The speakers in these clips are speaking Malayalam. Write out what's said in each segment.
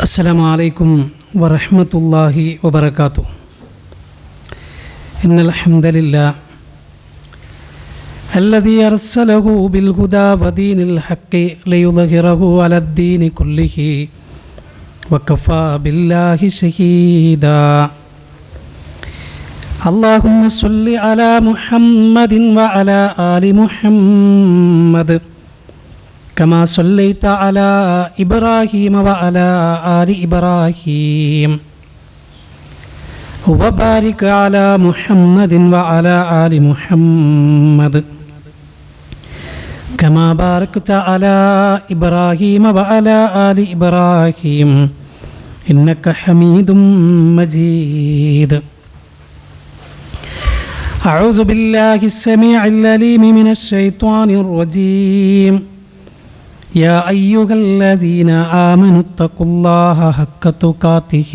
السلام عليكم ورحمة الله وبركاته. إن الحمد لله الذي أرسله بالهدى ودين الحق ليظهره على الدين كله وكفى بالله شهيدا. اللهم صل على محمد وعلى آل محمد كما صليت على إبراهيم وعلى آل إبراهيم وبارك على محمد وعلى آل محمد كما باركت على إبراهيم وعلى آل إبراهيم إنك حميد مجيد. أعوذ بالله السميع العليم من الشيطان الرجيم. يا أيها الذين آمنوا اتقوا الله حق تقاته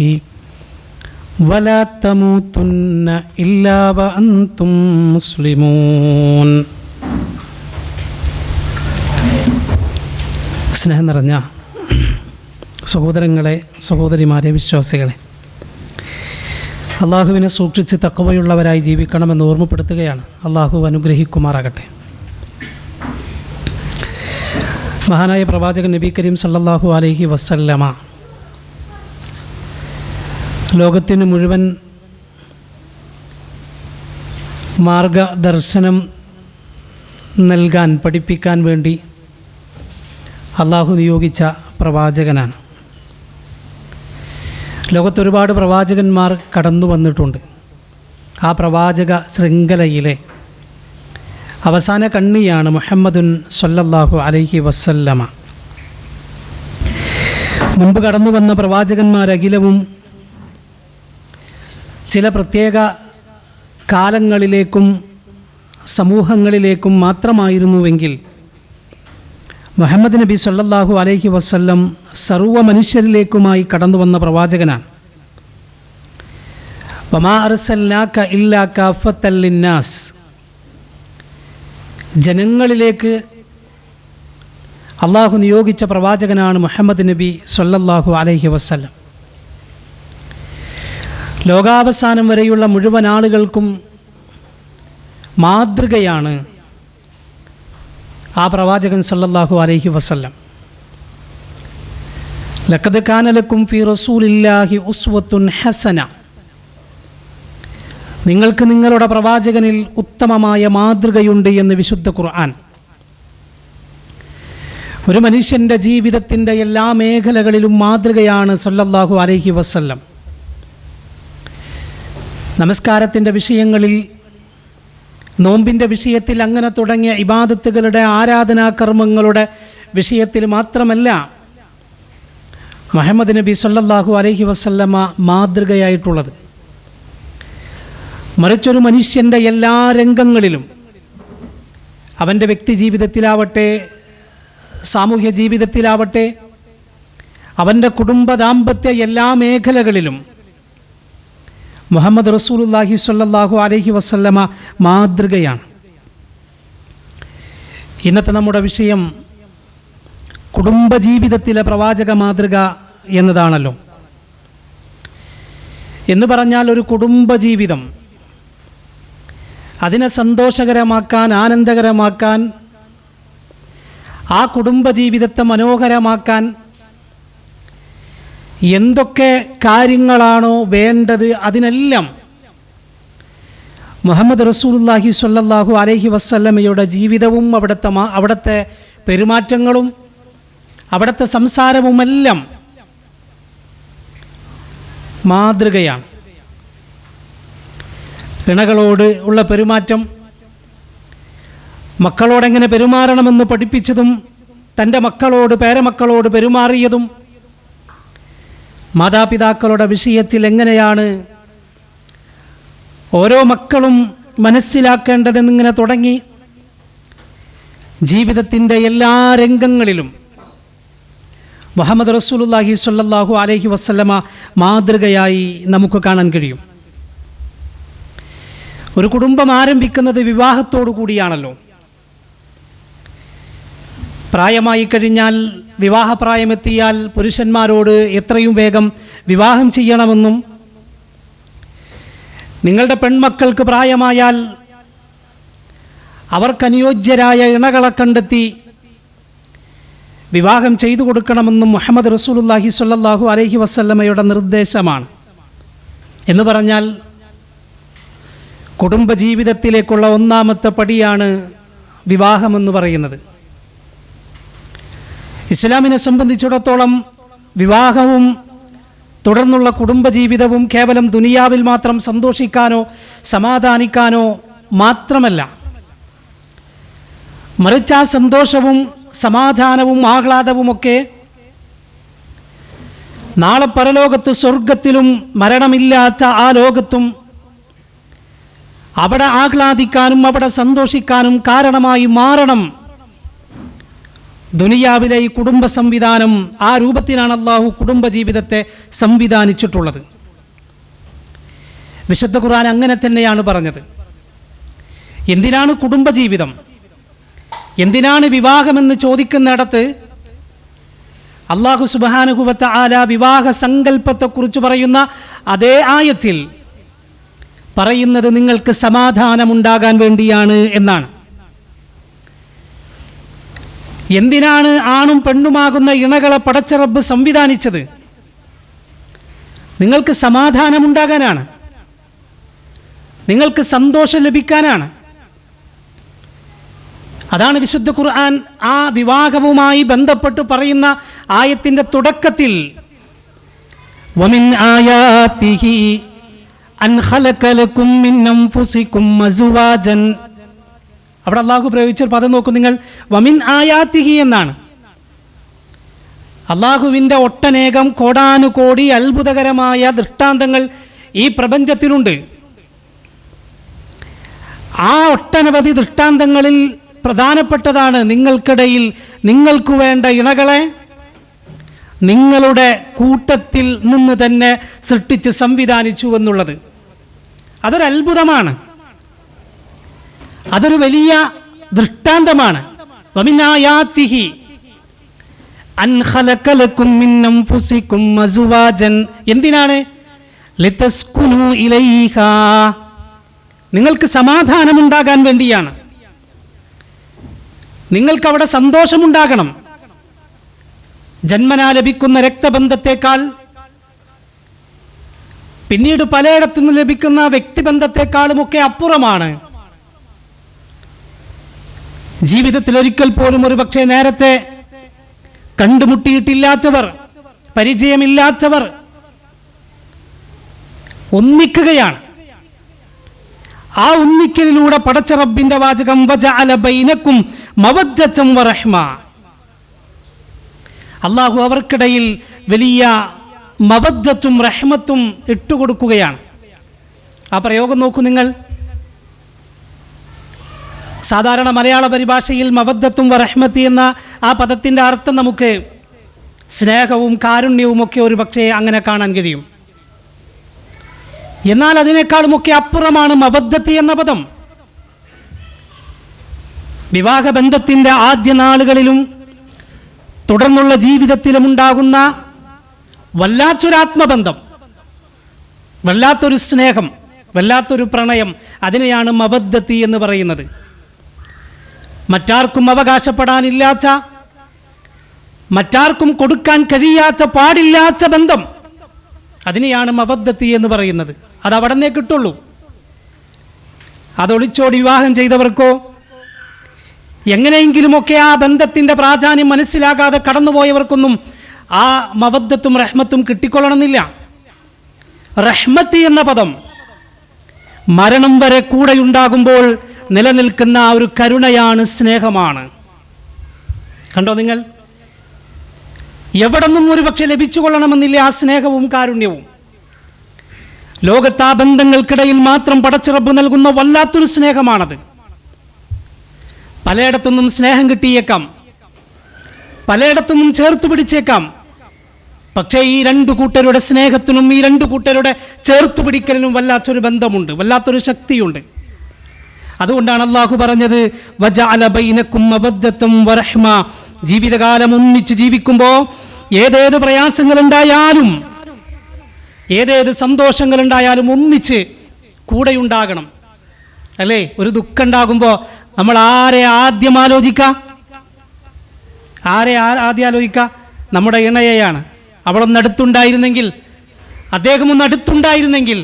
ولا تموتن إلا وأنتم مسلمون. സ്നേഹം നിറഞ്ഞ സഹോദരങ്ങളെ, സഹോദരിമാരെ, വിശ്വാസികളെ, അള്ളാഹുവിനെ സൂക്ഷിച്ച് തഖ്വയുള്ളവരായി ജീവിക്കണമെന്ന് ഓർമ്മപ്പെടുത്തുകയാണ്. അള്ളാഹു അനുഗ്രഹിക്കുമാറാകട്ടെ. മഹാനായ പ്രവാചകൻ നബി കരീം സല്ലല്ലാഹു അലൈഹി വസല്ലമ ലോകത്തിന് മുഴുവൻ മാർഗദർശനം നൽകാൻ, പഠിപ്പിക്കാൻ വേണ്ടി അള്ളാഹു നിയോഗിച്ച പ്രവാചകനാണ്. ലോകത്തൊരുപാട് പ്രവാചകന്മാർ കടന്നു വന്നിട്ടുണ്ട്. ആ പ്രവാചക ശൃംഖലയിലെ അവസാന കണ്ണിയാണ് മുഹമ്മദുൻ സല്ലല്ലാഹു അലൈഹി വസല്ലമ. മുമ്പ് കടന്നു വന്ന പ്രവാചകന്മാരഖിലവും ചില പ്രത്യേക കാലങ്ങളിലേക്കും സമൂഹങ്ങളിലേക്കും മാത്രമായിരുന്നുവെങ്കിൽ മുഹമ്മദ് നബി സല്ലല്ലാഹു അലൈഹി വസല്ലം സർവ്വ മനുഷ്യരിലേക്കുമായി കടന്നു വന്ന പ്രവാചകനാണ്. വമാ അർസൽനാക ഇല്ലാ കാഫത്തൽ ലിന്നാസ്, ജനങ്ങളിലേക്ക് അള്ളാഹു നിയോഗിച്ച പ്രവാചകനാണ് മുഹമ്മദ് നബി സല്ലല്ലാഹു അലൈഹി വസല്ലം. ലോകാവസാനം വരെയുള്ള മുഴുവൻ ആളുകൾക്കും മാതൃകയാണ് ആ പ്രവാചകൻ സല്ലല്ലാഹു അലൈഹി വസല്ലം. ലഖദ് കാന ലക്കും ഫീ റസൂലില്ലാഹി ഉസ്വത്തുൻ ഹസന, നിങ്ങൾക്ക് നിങ്ങളുടെ പ്രവാചകനിൽ ഉത്തമമായ മാതൃകയുണ്ട് എന്ന് വിശുദ്ധ ഖുർആൻ. ഒരു മനുഷ്യൻ്റെ ജീവിതത്തിൻ്റെ എല്ലാ മേഖലകളിലും മാതൃകയാണ് സല്ലല്ലാഹു അലൈഹി വസല്ലം. നമസ്കാരത്തിൻ്റെ വിഷയങ്ങളിൽ, നോമ്പിൻ്റെ വിഷയത്തിൽ, അങ്ങനെ തുടങ്ങിയ ഇബാദത്തുകളുടെ, ആരാധനാകർമ്മങ്ങളുടെ വിഷയത്തിൽ മാത്രമല്ല മുഹമ്മദ് നബി സല്ലല്ലാഹു അലൈഹി വസല്ലമ മാതൃകയായിട്ടുള്ളത്. മറിച്ചൊരു മനുഷ്യൻ്റെ എല്ലാ രംഗങ്ങളിലും, അവൻ്റെ വ്യക്തി ജീവിതത്തിലാവട്ടെ, സാമൂഹ്യ ജീവിതത്തിലാവട്ടെ, അവൻ്റെ കുടുംബ ദാമ്പത്യ എല്ലാ മേഖലകളിലും മുഹമ്മദ് റസൂലുള്ളാഹി സ്വല്ലല്ലാഹു അലൈഹി വസല്ലമ മാതൃകയാണ്. ഇന്നത്തെ നമ്മുടെ വിഷയം കുടുംബജീവിതത്തിലെ പ്രവാചക മാതൃക എന്നതാണല്ലോ. എന്ന് പറഞ്ഞാൽ ഒരു കുടുംബജീവിതം, അതിനെ സന്തോഷകരമാക്കാൻ, ആനന്ദകരമാക്കാൻ, ആ കുടുംബജീവിതത്തെ മനോഹരമാക്കാൻ എന്തൊക്കെ കാര്യങ്ങളാണോ വേണ്ടത് അതിനെല്ലാം മുഹമ്മദ് റസൂലുള്ളാഹി സ്വല്ലല്ലാഹു അലൈഹി വസല്ലമയുടെ ജീവിതവും അവിടുത്തെ പെരുമാറ്റങ്ങളും അവിടുത്തെ സംസാരവുമെല്ലാം മാതൃകയാണ്. ഇണകളോട് ഉള്ള പെരുമാറ്റം, മക്കളോടെങ്ങനെ പെരുമാറണമെന്ന് പഠിപ്പിച്ചതും, തൻ്റെ മക്കളോട്, പേരമക്കളോട് പെരുമാറിയതും, മാതാപിതാക്കളുടെ വിഷയത്തിൽ എങ്ങനെയാണ് ഓരോ മക്കളും മനസ്സിലാക്കേണ്ടതെന്നിങ്ങനെ തുടങ്ങി ജീവിതത്തിൻ്റെ എല്ലാ രംഗങ്ങളിലും മുഹമ്മദ് റസൂലുള്ളാഹി സ്വല്ലല്ലാഹു അലൈഹി വസല്ലമ മാതൃകയായി നമുക്ക് കാണാൻ കഴിയും. ഒരു കുടുംബം ആരംഭിക്കുന്നത് വിവാഹത്തോടു കൂടിയാണല്ലോ. പ്രായമായി കഴിഞ്ഞാൽ, വിവാഹപ്രായമെത്തിയാൽ പുരുഷന്മാരോട് എത്രയും വേഗം വിവാഹം ചെയ്യണമെന്നും, നിങ്ങളുടെ പെൺമക്കൾക്ക് പ്രായമായാൽ അവർക്കനുയോജ്യരായ ഇണകളെ കണ്ടെത്തി വിവാഹം ചെയ്തു കൊടുക്കണമെന്നും മുഹമ്മദ് റസൂലുള്ളാഹി സ്വല്ലല്ലാഹു അലൈഹി വസല്ലമയുടെ നിർദ്ദേശമാണ്. എന്ന് പറഞ്ഞാൽ കുടുംബജീവിതത്തിലേക്കുള്ള ഒന്നാമത്തെ പടിയാണ് വിവാഹമെന്ന് പറയുന്നത്. ഇസ്ലാമിനെ സംബന്ധിച്ചിടത്തോളം വിവാഹവും തുടർന്നുള്ള കുടുംബജീവിതവും കേവലം ദുനിയാവിൽ മാത്രം സന്തോഷിക്കാനോ സമാധാനിക്കാനോ മാത്രമല്ല, മറിച്ച് ആ സന്തോഷവും സമാധാനവും ആഹ്ലാദവുമൊക്കെ നാളെ പരലോകത്ത് സ്വർഗത്തിലും മരണമില്ലാത്ത ആ ലോകത്തും അവിടെ ആഹ്ലാദിക്കാനും അവിടെ സന്തോഷിക്കാനും കാരണമായി മാറണം. ദുനിയാവിലെ ഈ കുടുംബ സംവിധാനം, ആ രൂപത്തിലാണ് അല്ലാഹു കുടുംബജീവിതത്തെ സംവിധാനിച്ചിട്ടുള്ളത്. വിശുദ്ധ ഖുർആൻ അങ്ങനെ തന്നെയാണ് പറഞ്ഞത്. എന്തിനാണ് കുടുംബജീവിതം, എന്തിനാണ് വിവാഹമെന്ന് ചോദിക്കുന്നിടത്ത് അല്ലാഹു സുബ്ഹാനഹു വ തആല വിവാഹ സങ്കല്പത്തെക്കുറിച്ച് പറയുന്ന അതേ ആയത്തിൽ പറയുന്നത് നിങ്ങൾക്ക് സമാധാനമുണ്ടാകാൻ വേണ്ടിയാണ് എന്നാണ്. എന്തിനാണ് ആണും പെണ്ണുമാകുന്ന ഇണകളെ പടച്ച റബ്ബ് സംവിധാനിച്ചത്? നിങ്ങൾക്ക് സമാധാനമുണ്ടാകാനാണ്, നിങ്ങൾക്ക് സന്തോഷം ലഭിക്കാനാണ്. അതാണ് വിശുദ്ധ ഖുർആൻ ആ വിവാഹവുമായി ബന്ധപ്പെട്ട് പറയുന്ന ആയത്തിൻ്റെ തുടക്കത്തിൽ വമിൻ ആയാതിഹി അൻ ഖലഖ ലക്കും മിൻ അൻഫുസികും അസ്വാജൻ. അവിടെ അല്ലാഹു പ്രയോഗിച്ച പദം നോക്കൂ നിങ്ങൾ, വമിൻ ആയാതിഹി എന്നാണ്. അല്ലാഹുവിൻ്റെ ഒട്ടനേകം കോടാനുകോടി അത്ഭുതകരമായ ദൃഷ്ടാന്തങ്ങൾ ഈ പ്രപഞ്ചത്തിലുണ്ട്. ആ ഒട്ടനവധി ദൃഷ്ടാന്തങ്ങളിൽ പ്രധാനപ്പെട്ടതാണ് നിങ്ങൾക്കിടയിൽ നിങ്ങൾക്ക് വേണ്ട ഇണകളെ നിങ്ങളുടെ കൂട്ടത്തിൽ നിന്ന് തന്നെ സൃഷ്ടിച്ച് സംവിധാനിച്ചു എന്നുള്ളത്. അതൊരത്ഭുതമാണ്, അതൊരു വലിയ ദൃഷ്ടാന്തമാണ്. വമിൻ ആയാതിഹി അൻ ഖലഖ ലക്കും മിൻ അൻഫുസികും അസ്വാജൻ. എന്തിനാണ്? ലിതസ്കുനു ഇലൈഹാ, നിങ്ങൾക്ക് സമാധാനമുണ്ടാകാൻ വേണ്ടിയാണ്, നിങ്ങൾക്കവിടെ സന്തോഷമുണ്ടാകണം. ജന്മനാ ലഭിക്കുന്ന രക്തബന്ധത്തേക്കാൾ, പിന്നീട് പലയിടത്തുനിന്ന് ലഭിക്കുന്ന വ്യക്തിബന്ധത്തെക്കാളുമൊക്കെ അപ്പുറമാണ്. ജീവിതത്തിൽ ഒരിക്കൽ പോലും ഒരു പക്ഷേ നേരത്തെ കണ്ടുമുട്ടിയിട്ടില്ലാത്തവർ, പരിചയമില്ലാത്തവർ ഒന്നിക്കുകയാണ്. ആ ഒന്നിക്കലിലൂടെ പടച്ച റബ്ബിന്റെ വാചകം വജഅല ബൈനക്കും മവദ്ദതൻ വറഹ്മ, അല്ലാഹു അവർക്കിടയിൽ വലിയ മവദ്ദത്തും റഹ്മത്തും ഇട്ടുകൊടുക്കുകയാണ്. ആ പ്രയോഗം നോക്കൂ നിങ്ങൾ. സാധാരണ മലയാള പരിഭാഷയിൽ മവദ്ദത്തും വറഹ്മത്തി എന്ന ആ പദത്തിൻ്റെ അർത്ഥം നമുക്ക് സ്നേഹവും കാരുണ്യവും ഒക്കെ ഒരു പക്ഷേ അങ്ങനെ കാണാൻ കഴിയും. എന്നാൽ അതിനേക്കാളുമൊക്കെ അപ്പുറമാണ് മവദ്ദത്ത് എന്ന പദം. വിവാഹബന്ധത്തിൻ്റെ ആദ്യ നാളുകളിലും തുടർന്നുള്ള ജീവിതത്തിലും ഉണ്ടാകുന്ന വല്ലാത്തൊരാത്മബന്ധം, വല്ലാത്തൊരു സ്നേഹം, വല്ലാത്തൊരു പ്രണയം, അതിനെയാണ് മവദ്ദത്ത് എന്ന് പറയുന്നത്. മറ്റാർക്കും അവകാശപ്പെടാനില്ലാത്ത, മറ്റാർക്കും കൊടുക്കാൻ കഴിയാത്ത, പാടില്ലാത്ത ബന്ധം, അതിനെയാണ് മവദ്ദത്ത് എന്ന് പറയുന്നത്. അത് അവിടെ നിന്നേ കിട്ടുള്ളൂ. അതൊളിച്ചോടി വിവാഹം ചെയ്തവർക്കോ എങ്ങനെയെങ്കിലുമൊക്കെ ആ ബന്ധത്തിൻ്റെ പ്രാധാന്യം മനസ്സിലാകാതെ കടന്നുപോയവർക്കൊന്നും ആ മവദ്ദത്തും റഹ്മത്തും കിട്ടിക്കൊള്ളണമെന്നില്ല. റഹ്മത്ത് എന്ന പദം മരണം വരെ കൂടെയുണ്ടാകുമ്പോൾ നിലനിൽക്കുന്ന ആ ഒരു കരുണയാണ്, സ്നേഹമാണ്. കണ്ടോ നിങ്ങൾ? എവിടെ നിന്നും ഒരു പക്ഷെ ലഭിച്ചു കൊള്ളണമെന്നില്ല ആ സ്നേഹവും കാരുണ്യവും. ലോകത്ത് ആ ബന്ധങ്ങൾക്കിടയിൽ മാത്രം പടച്ച റബ്ബ് നൽകുന്ന വല്ലാത്തൊരു സ്നേഹമാണത്. പലയിടത്തുനിന്നും സ്നേഹം കിട്ടിയേക്കാം, പലയിടത്തുനിന്നും ചേർത്ത് പിടിച്ചേക്കാം. പക്ഷേ ഈ രണ്ടു കൂട്ടരുടെ സ്നേഹത്തിനും ഈ രണ്ടു കൂട്ടരുടെ ചേർത്ത് പിടിക്കലിനും വല്ലാത്തൊരു ബന്ധമുണ്ട്, വല്ലാത്തൊരു ശക്തിയുണ്ട്. അതുകൊണ്ടാണ് അല്ലാഹു പറഞ്ഞത് വജഅല ബൈനക്കും മവദ്ദതൻ വറഹ്മ, ജീവിതകാലം ഒന്നിച്ച് ജീവിക്കുമ്പോൾ ഏതേത് പ്രയാസങ്ങളുണ്ടായാലും ഏതേത് സന്തോഷങ്ങളുണ്ടായാലും ഒന്നിച്ച് കൂടെയുണ്ടാകണം. അല്ലേ? ഒരു ദുഃഖം ഉണ്ടാകുമ്പോൾ നമ്മൾ ആരെ ആദ്യം ആലോചിക്കുക? ആദ്യം ആലോചിക്കുക? നമ്മുടെ ഇണയെയാണ്. അവളൊന്ന് അടുത്തുണ്ടായിരുന്നെങ്കിൽ, അദ്ദേഹം ഒന്ന് അടുത്തുണ്ടായിരുന്നെങ്കിൽ,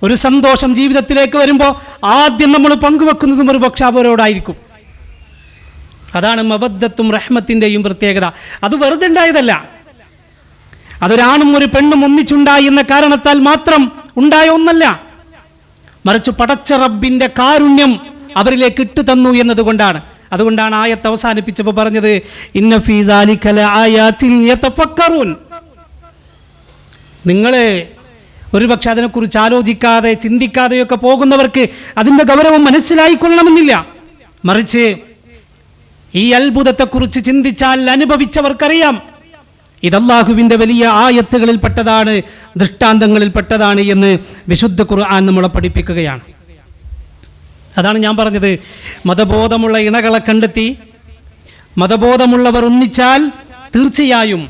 ഒരു സന്തോഷം ജീവിതത്തിലേക്ക് വരുമ്പോൾ ആദ്യം നമ്മൾ പങ്കുവെക്കുന്നതും ഒരു പക്ഷെ അവരോടായിരിക്കും. അതാണ് മവദ്ദത്തും റഹ്മത്തിൻ്റെയും പ്രത്യേകത. അത് വെറുതെ ഉണ്ടായതല്ല. അതൊരാണും ഒരു പെണ്ണും ഒന്നിച്ചുണ്ടായി എന്ന കാരണത്താൽ മാത്രം ഉണ്ടായ ഒന്നല്ല, മറിച്ച് പടച്ച റബ്ബിൻ്റെ കാരുണ്യം അവരിലേക്ക് ഇട്ടു തന്നു എന്നതുകൊണ്ടാണ്. അതുകൊണ്ടാണ് ആയത്ത് അവസാനിപ്പിച്ചപ്പോൾ പറഞ്ഞത് ഇന്ന ഫീ ദാലിക ലആയാതിൻ യതഫക്കറൂൻ. നിങ്ങൾ ഒരുപക്ഷെ അതിനെക്കുറിച്ച് ആലോചിക്കാതെ ചിന്തിക്കാതെയൊക്കെ പോകുന്നവർക്ക് അതിൻ്റെ ഗൗരവം മനസ്സിലായിക്കൊള്ളണമെന്നില്ല. മറിച്ച് ഈ അത്ഭുതത്തെക്കുറിച്ച് ചിന്തിച്ചാൽ അനുഭവിച്ചവർക്കറിയാം ഇത് അല്ലാഹുവിൻ്റെ വലിയ ആയത്തുകളിൽ പെട്ടതാണ്, ദൃഷ്ടാന്തങ്ങളിൽ പെട്ടതാണ് എന്ന് വിശുദ്ധ ഖുർആൻ നമ്മളെ പഠിപ്പിക്കുകയാണ്. അതാണ് ഞാൻ പറഞ്ഞത്, മതബോധമുള്ള ഇണകളെ കണ്ടെത്തി മതബോധമുള്ളവർ ഒന്നിച്ചാൽ തീർച്ചയായും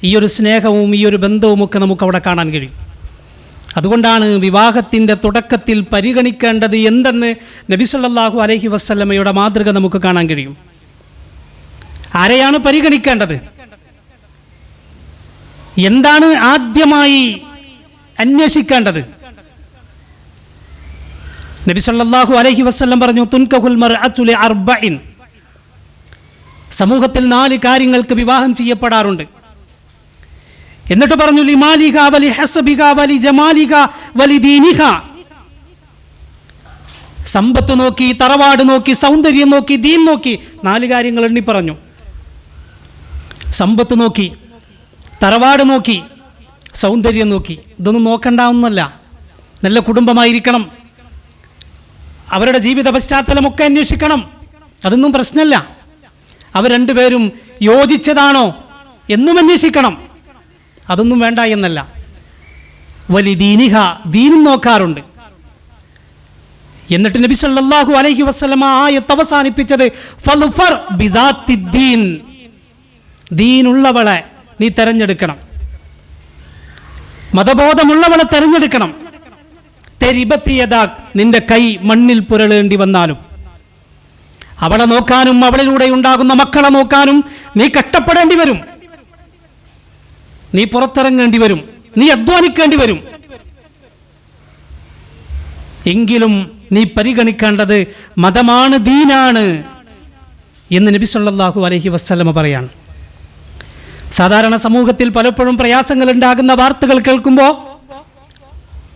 ഈ ഒരു സ്നേഹവും ഈ ഒരു ബന്ധവുമൊക്കെ നമുക്ക് അവിടെ കാണാൻ കഴിയും. അതുകൊണ്ടാണ് വിവാഹത്തിൻ്റെ തുടക്കത്തിൽ പരിഗണിക്കേണ്ടത് എന്തെന്ന് നബി സല്ലല്ലാഹു അലൈഹി വസല്ലമയുടെ മാതൃക നമുക്ക് കാണാൻ കഴിയും. ആരെയാണ് പരിഗണിക്കേണ്ടത്? എന്താണ് ആദ്യമായി അന്വേഷിക്കേണ്ടത്? നബി സല്ലല്ലാഹു അലൈഹി വസല്ലം പറഞ്ഞു തുൻകഹുൽ മർഅതു ലിഅർബഇൻ. സമൂഹത്തിൽ 4 കാര്യങ്ങൾക്ക് വിവാഹം ചെയ്യപ്പെടാറുണ്ട്. എന്നിട്ട് പറഞ്ഞു ലിമാലിക വലി ഹസബിക വലി ജമാലിക വലി ദീനിക. സമ്പത്ത് നോക്കി, തറവാട് നോക്കി, സൗന്ദര്യം നോക്കി, ദീൻ നോക്കി, 4 കാര്യങ്ങൾ എണ്ണി പറഞ്ഞു. സമ്പത്ത് നോക്കി, തറവാട് നോക്കി, സൗന്ദര്യം നോക്കി. ഇതൊന്നും നോക്കണ്ടാവുന്നല്ല. നല്ല കുടുംബമായിരിക്കണം, അവരുടെ ജീവിത പശ്ചാത്തലമൊക്കെ അന്വേഷിക്കണം, അതൊന്നും പ്രശ്നമല്ല. അവർ രണ്ടുപേരും യോജിച്ചതാണോ എന്നും അന്വേഷിക്കണം, അതൊന്നും വേണ്ട എന്നല്ല. വലി ദീനിഹ, ദീനും നോക്കാറുണ്ട്. എന്നിട്ട് നബി സല്ലല്ലാഹു അലൈഹി വസല്ലമ ആയത്ത് അവസാനിപ്പിച്ചത് ഫൾഫർ ബിദാത്തിദ്ദീൻ, ദീനുള്ളവളെ നീ തെരഞ്ഞെടുക്കണം, മതബോധമുള്ളവളെ തെരഞ്ഞെടുക്കണം. തെരിബത്തിയദാക്, നിന്റെ കൈ മണ്ണിൽ പുരളേണ്ടി വന്നാലും അവളെ നോക്കാനും അവളിലൂടെ ഉണ്ടാകുന്ന മക്കളെ നോക്കാനും നീ കഷ്ടപ്പെടേണ്ടി വരും, നീ പുറത്തിറങ്ങേണ്ടി വരും, നീ അധ്വാനിക്കേണ്ടി വരും. എങ്കിലും നീ പരിഗണിക്കേണ്ടത് മതമാണ്, ദീനാണ് എന്ന് നബി സല്ലല്ലാഹു അലൈഹി വസല്ലമ പറയാണ്. സാധാരണ സമൂഹത്തിൽ പലപ്പോഴും പ്രയാസങ്ങൾ ഉണ്ടാകുന്ന വാർത്തകൾ കേൾക്കുമ്പോൾ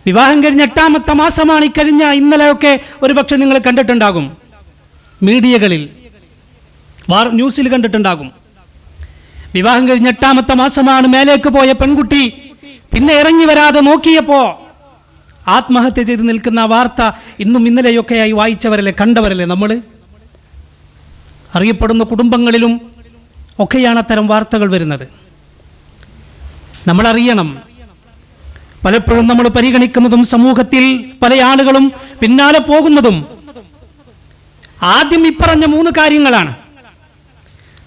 വിവാഹം കഴിഞ്ഞ 8ാമത്തെ മാസമാണ് ഇക്കഴിഞ്ഞ ഇന്നലെയൊക്കെ ഒരുപക്ഷെ നിങ്ങൾ കണ്ടിട്ടുണ്ടാകും, മീഡിയകളിൽ ന്യൂസിൽ കണ്ടിട്ടുണ്ടാകും. വിവാഹം കഴിഞ്ഞ 8ാമത്തെ മാസമാണ്, മേലേക്ക് പോയ പെൺകുട്ടി പിന്നെ ഇറങ്ങി വരാതെ നോക്കിയപ്പോൾ ആത്മഹത്യ ചെയ്ത് നിൽക്കുന്ന വാർത്ത ഇന്നും ഇന്നലെയൊക്കെയായി വായിച്ചവരല്ലേ, കണ്ടവരല്ലേ നമ്മൾ. അറിയപ്പെടുന്ന കുടുംബങ്ങളിലും ഒക്കെയാണ് അത്തരം വാർത്തകൾ വരുന്നത്. നമ്മളറിയണം, പലപ്പോഴും നമ്മൾ പരിഗണിക്കുന്നതും സമൂഹത്തിൽ പല ആളുകളും പിന്നാലെ പോകുന്നതും ആദ്യം ഇപ്പറഞ്ഞ 3 കാര്യങ്ങളാണ്.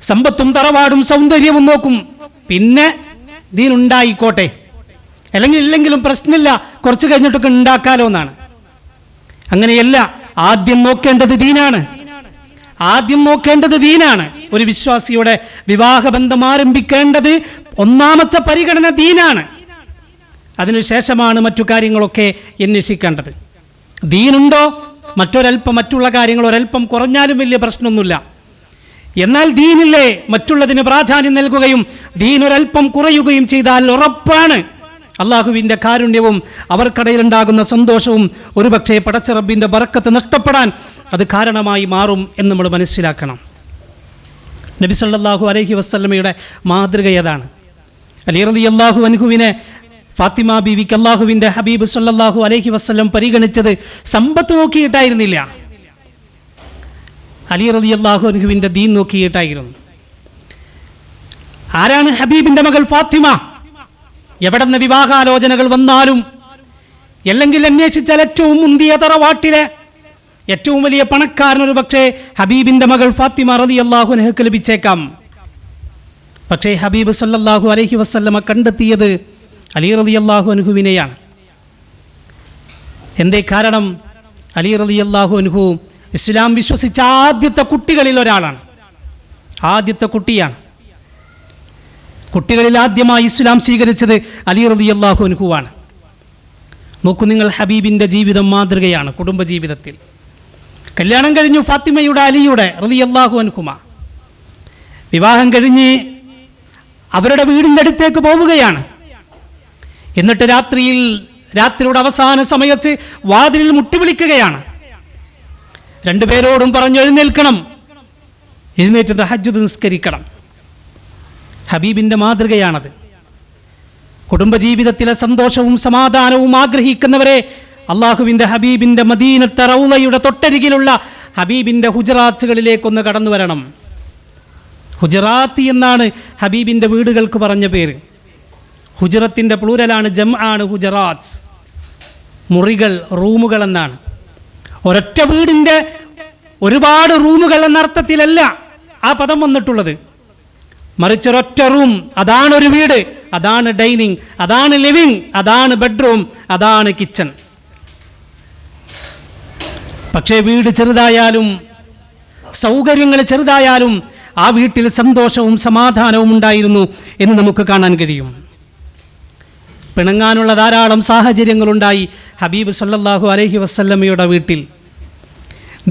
സമ്പത്തും തറവാടും സൗന്ദര്യവും നോക്കും, പിന്നെ ദീനുണ്ടായിക്കോട്ടെ, അല്ലെങ്കിൽ ഇല്ലെങ്കിലും പ്രശ്നമില്ല, കുറച്ച് കഴിഞ്ഞിട്ടൊക്കെ ഉണ്ടാക്കാലോ എന്നാണ്. അങ്ങനെയല്ല, ആദ്യം നോക്കേണ്ടത് ദീനാണ്, ആദ്യം നോക്കേണ്ടത് ദീനാണ്. ഒരു വിശ്വാസിയുടെ വിവാഹബന്ധം ആരംഭിക്കേണ്ടത് ഒന്നാമത്തെ പരിഗണന ദീനാണ്. അതിനുശേഷമാണ് മറ്റു കാര്യങ്ങളൊക്കെ അന്വേഷിക്കേണ്ടത്. ദീനുണ്ടോ, മറ്റുള്ള കാര്യങ്ങൾ ഒരൽപ്പം കുറഞ്ഞാലും വലിയ പ്രശ്നമൊന്നുമില്ല. എന്നാൽ ദീനില്ലേ മറ്റുള്ളതിന് പ്രാധാന്യം നൽകുകയും ദീനൊരൽപ്പം കുറയുകയും ചെയ്താൽ ഉറപ്പാണ് അള്ളാഹുവിൻ്റെ കാരുണ്യവും അവർക്കിടയിലുണ്ടാകുന്ന സന്തോഷവും ഒരുപക്ഷെ പടച്ച റബ്ബിൻ്റെ ബറക്കത്ത് നഷ്ടപ്പെടാൻ അത് കാരണമായി മാറും എന്ന് നമ്മൾ മനസ്സിലാക്കണം. നബി സല്ലല്ലാഹു അലൈഹി വസല്ലമയുടെ മാതൃക ഏതാണ്? അലി റളിയല്ലാഹു അൻഹുവിനെ ഫാത്തിമ ബീവിക്ക് അല്ലാഹുവിൻ്റെ ഹബീബ് സല്ലല്ലാഹു അലൈഹി വസല്ലം പരിഗണിച്ചത് സമ്പത്ത് നോക്കിയിട്ടായിരുന്നില്ല, അലി റളിയല്ലാഹു അൻഹുവിൻ്റെ ദീൻ നോക്കിയിട്ടായിരുന്നു. ആരാണ് ഹബീബിൻ്റെ മകൾ ഫാത്തിമ? എവിടെ നിന്ന് വിവാഹാലോചനകൾ വന്നാലും, അല്ലെങ്കിൽ അന്വേഷിച്ചാൽ ഏറ്റവും മുന്തിയ തറവാട്ടിലെ ഏറ്റവും വലിയ പണക്കാരനൊരു പക്ഷേ ഹബീബിൻ്റെ മകൾ ഫാത്തിമ റളിയല്ലാഹു അൻഹയ്ക്ക് ലഭിച്ചേക്കാം. പക്ഷേ ഹബീബ് സല്ലല്ലാഹു അലൈഹി വസല്ലമ കണ്ടെത്തിയത് അലി റളിയല്ലാഹു അൻഹുവിനെയാണ്. എന്തേ കാരണം? അലി റളിയല്ലാഹു അൻഹു ഇസ്ലാം വിശ്വസിച്ച ആദ്യത്തെ കുട്ടികളിൽ ഒരാളാണ്, ആദ്യത്തെ കുട്ടിയാണ്. കുട്ടികളിൽ ആദ്യമായി ഇസ്ലാം സ്വീകരിച്ചത് അലി റളിയല്ലാഹു അൻഹുവാണ്. നോക്കൂ നിങ്ങൾ, ഹബീബിൻ്റെ ജീവിതം മാതൃകയാണ്. കുടുംബജീവിതത്തിൽ കല്യാണം കഴിഞ്ഞു ഫാത്തിമയുടെ അലിയുടെ റളിയല്ലാഹു അൻഹുമാ. വിവാഹം കഴിഞ്ഞ് അവരുടെ വീടിൻ്റെ അടുത്തേക്ക് പോവുകയാണ്. എന്നിട്ട് രാത്രിയുടെ അവസാന സമയത്ത് വാതിലിൽ മുട്ടിവിളിക്കുകയാണ്. രണ്ടുപേരോടും പറഞ്ഞു എഴുന്നേൽക്കണം, എഴുന്നേറ്റ് തഹജ്ജുദ് നിസ്കരിക്കണം. ഹബീബിൻ്റെ മാതൃകയാണത്. കുടുംബജീവിതത്തിലെ സന്തോഷവും സമാധാനവും ആഗ്രഹിക്കുന്നവരെ അള്ളാഹുവിൻ്റെ ഹബീബിൻ്റെ മദീനത്തെ റൗളയുടെ തൊട്ടരികിലുള്ള ഹബീബിൻ്റെ ഹുജറാത്തുകളിലേക്കൊന്ന് കടന്നു വരണം. ഹുജറാത്ത് എന്നാണ് ഹബീബിൻ്റെ വീടുകൾക്ക് പറഞ്ഞ പേര്. ഹുജറത്തിൻ്റെ പ്ലൂരലാണ്, ജംആണ് ഹുജറാത്ത്. മുറികൾ, റൂമുകൾ എന്നാണ്. ഒരൊറ്റ വീടിൻ്റെ ഒരുപാട് റൂമുകൾ എന്ന അർത്ഥത്തിലല്ല ആ പദം വന്നിട്ടുള്ളത്. മറിച്ചൊരൊറ്റ റൂം, അതാണ് ഒരു വീട്, അതാണ് ഡൈനിങ്, അതാണ് ലിവിങ്, അതാണ് ബെഡ്റൂം, അതാണ് കിച്ചൺ. പക്ഷേ വീട് ചെറുതായാലും സൗകര്യങ്ങൾ ചെറുതായാലും ആ വീട്ടിൽ സന്തോഷവും സമാധാനവും ഉണ്ടായിരുന്നു എന്ന് നമുക്ക് കാണാൻ കഴിയും. പിണങ്ങാനുള്ള ധാരാളം സാഹചര്യങ്ങളുണ്ടായി ഹബീബ് സല്ലല്ലാഹു അലൈഹി വസല്ലമയുടെ വീട്ടിൽ.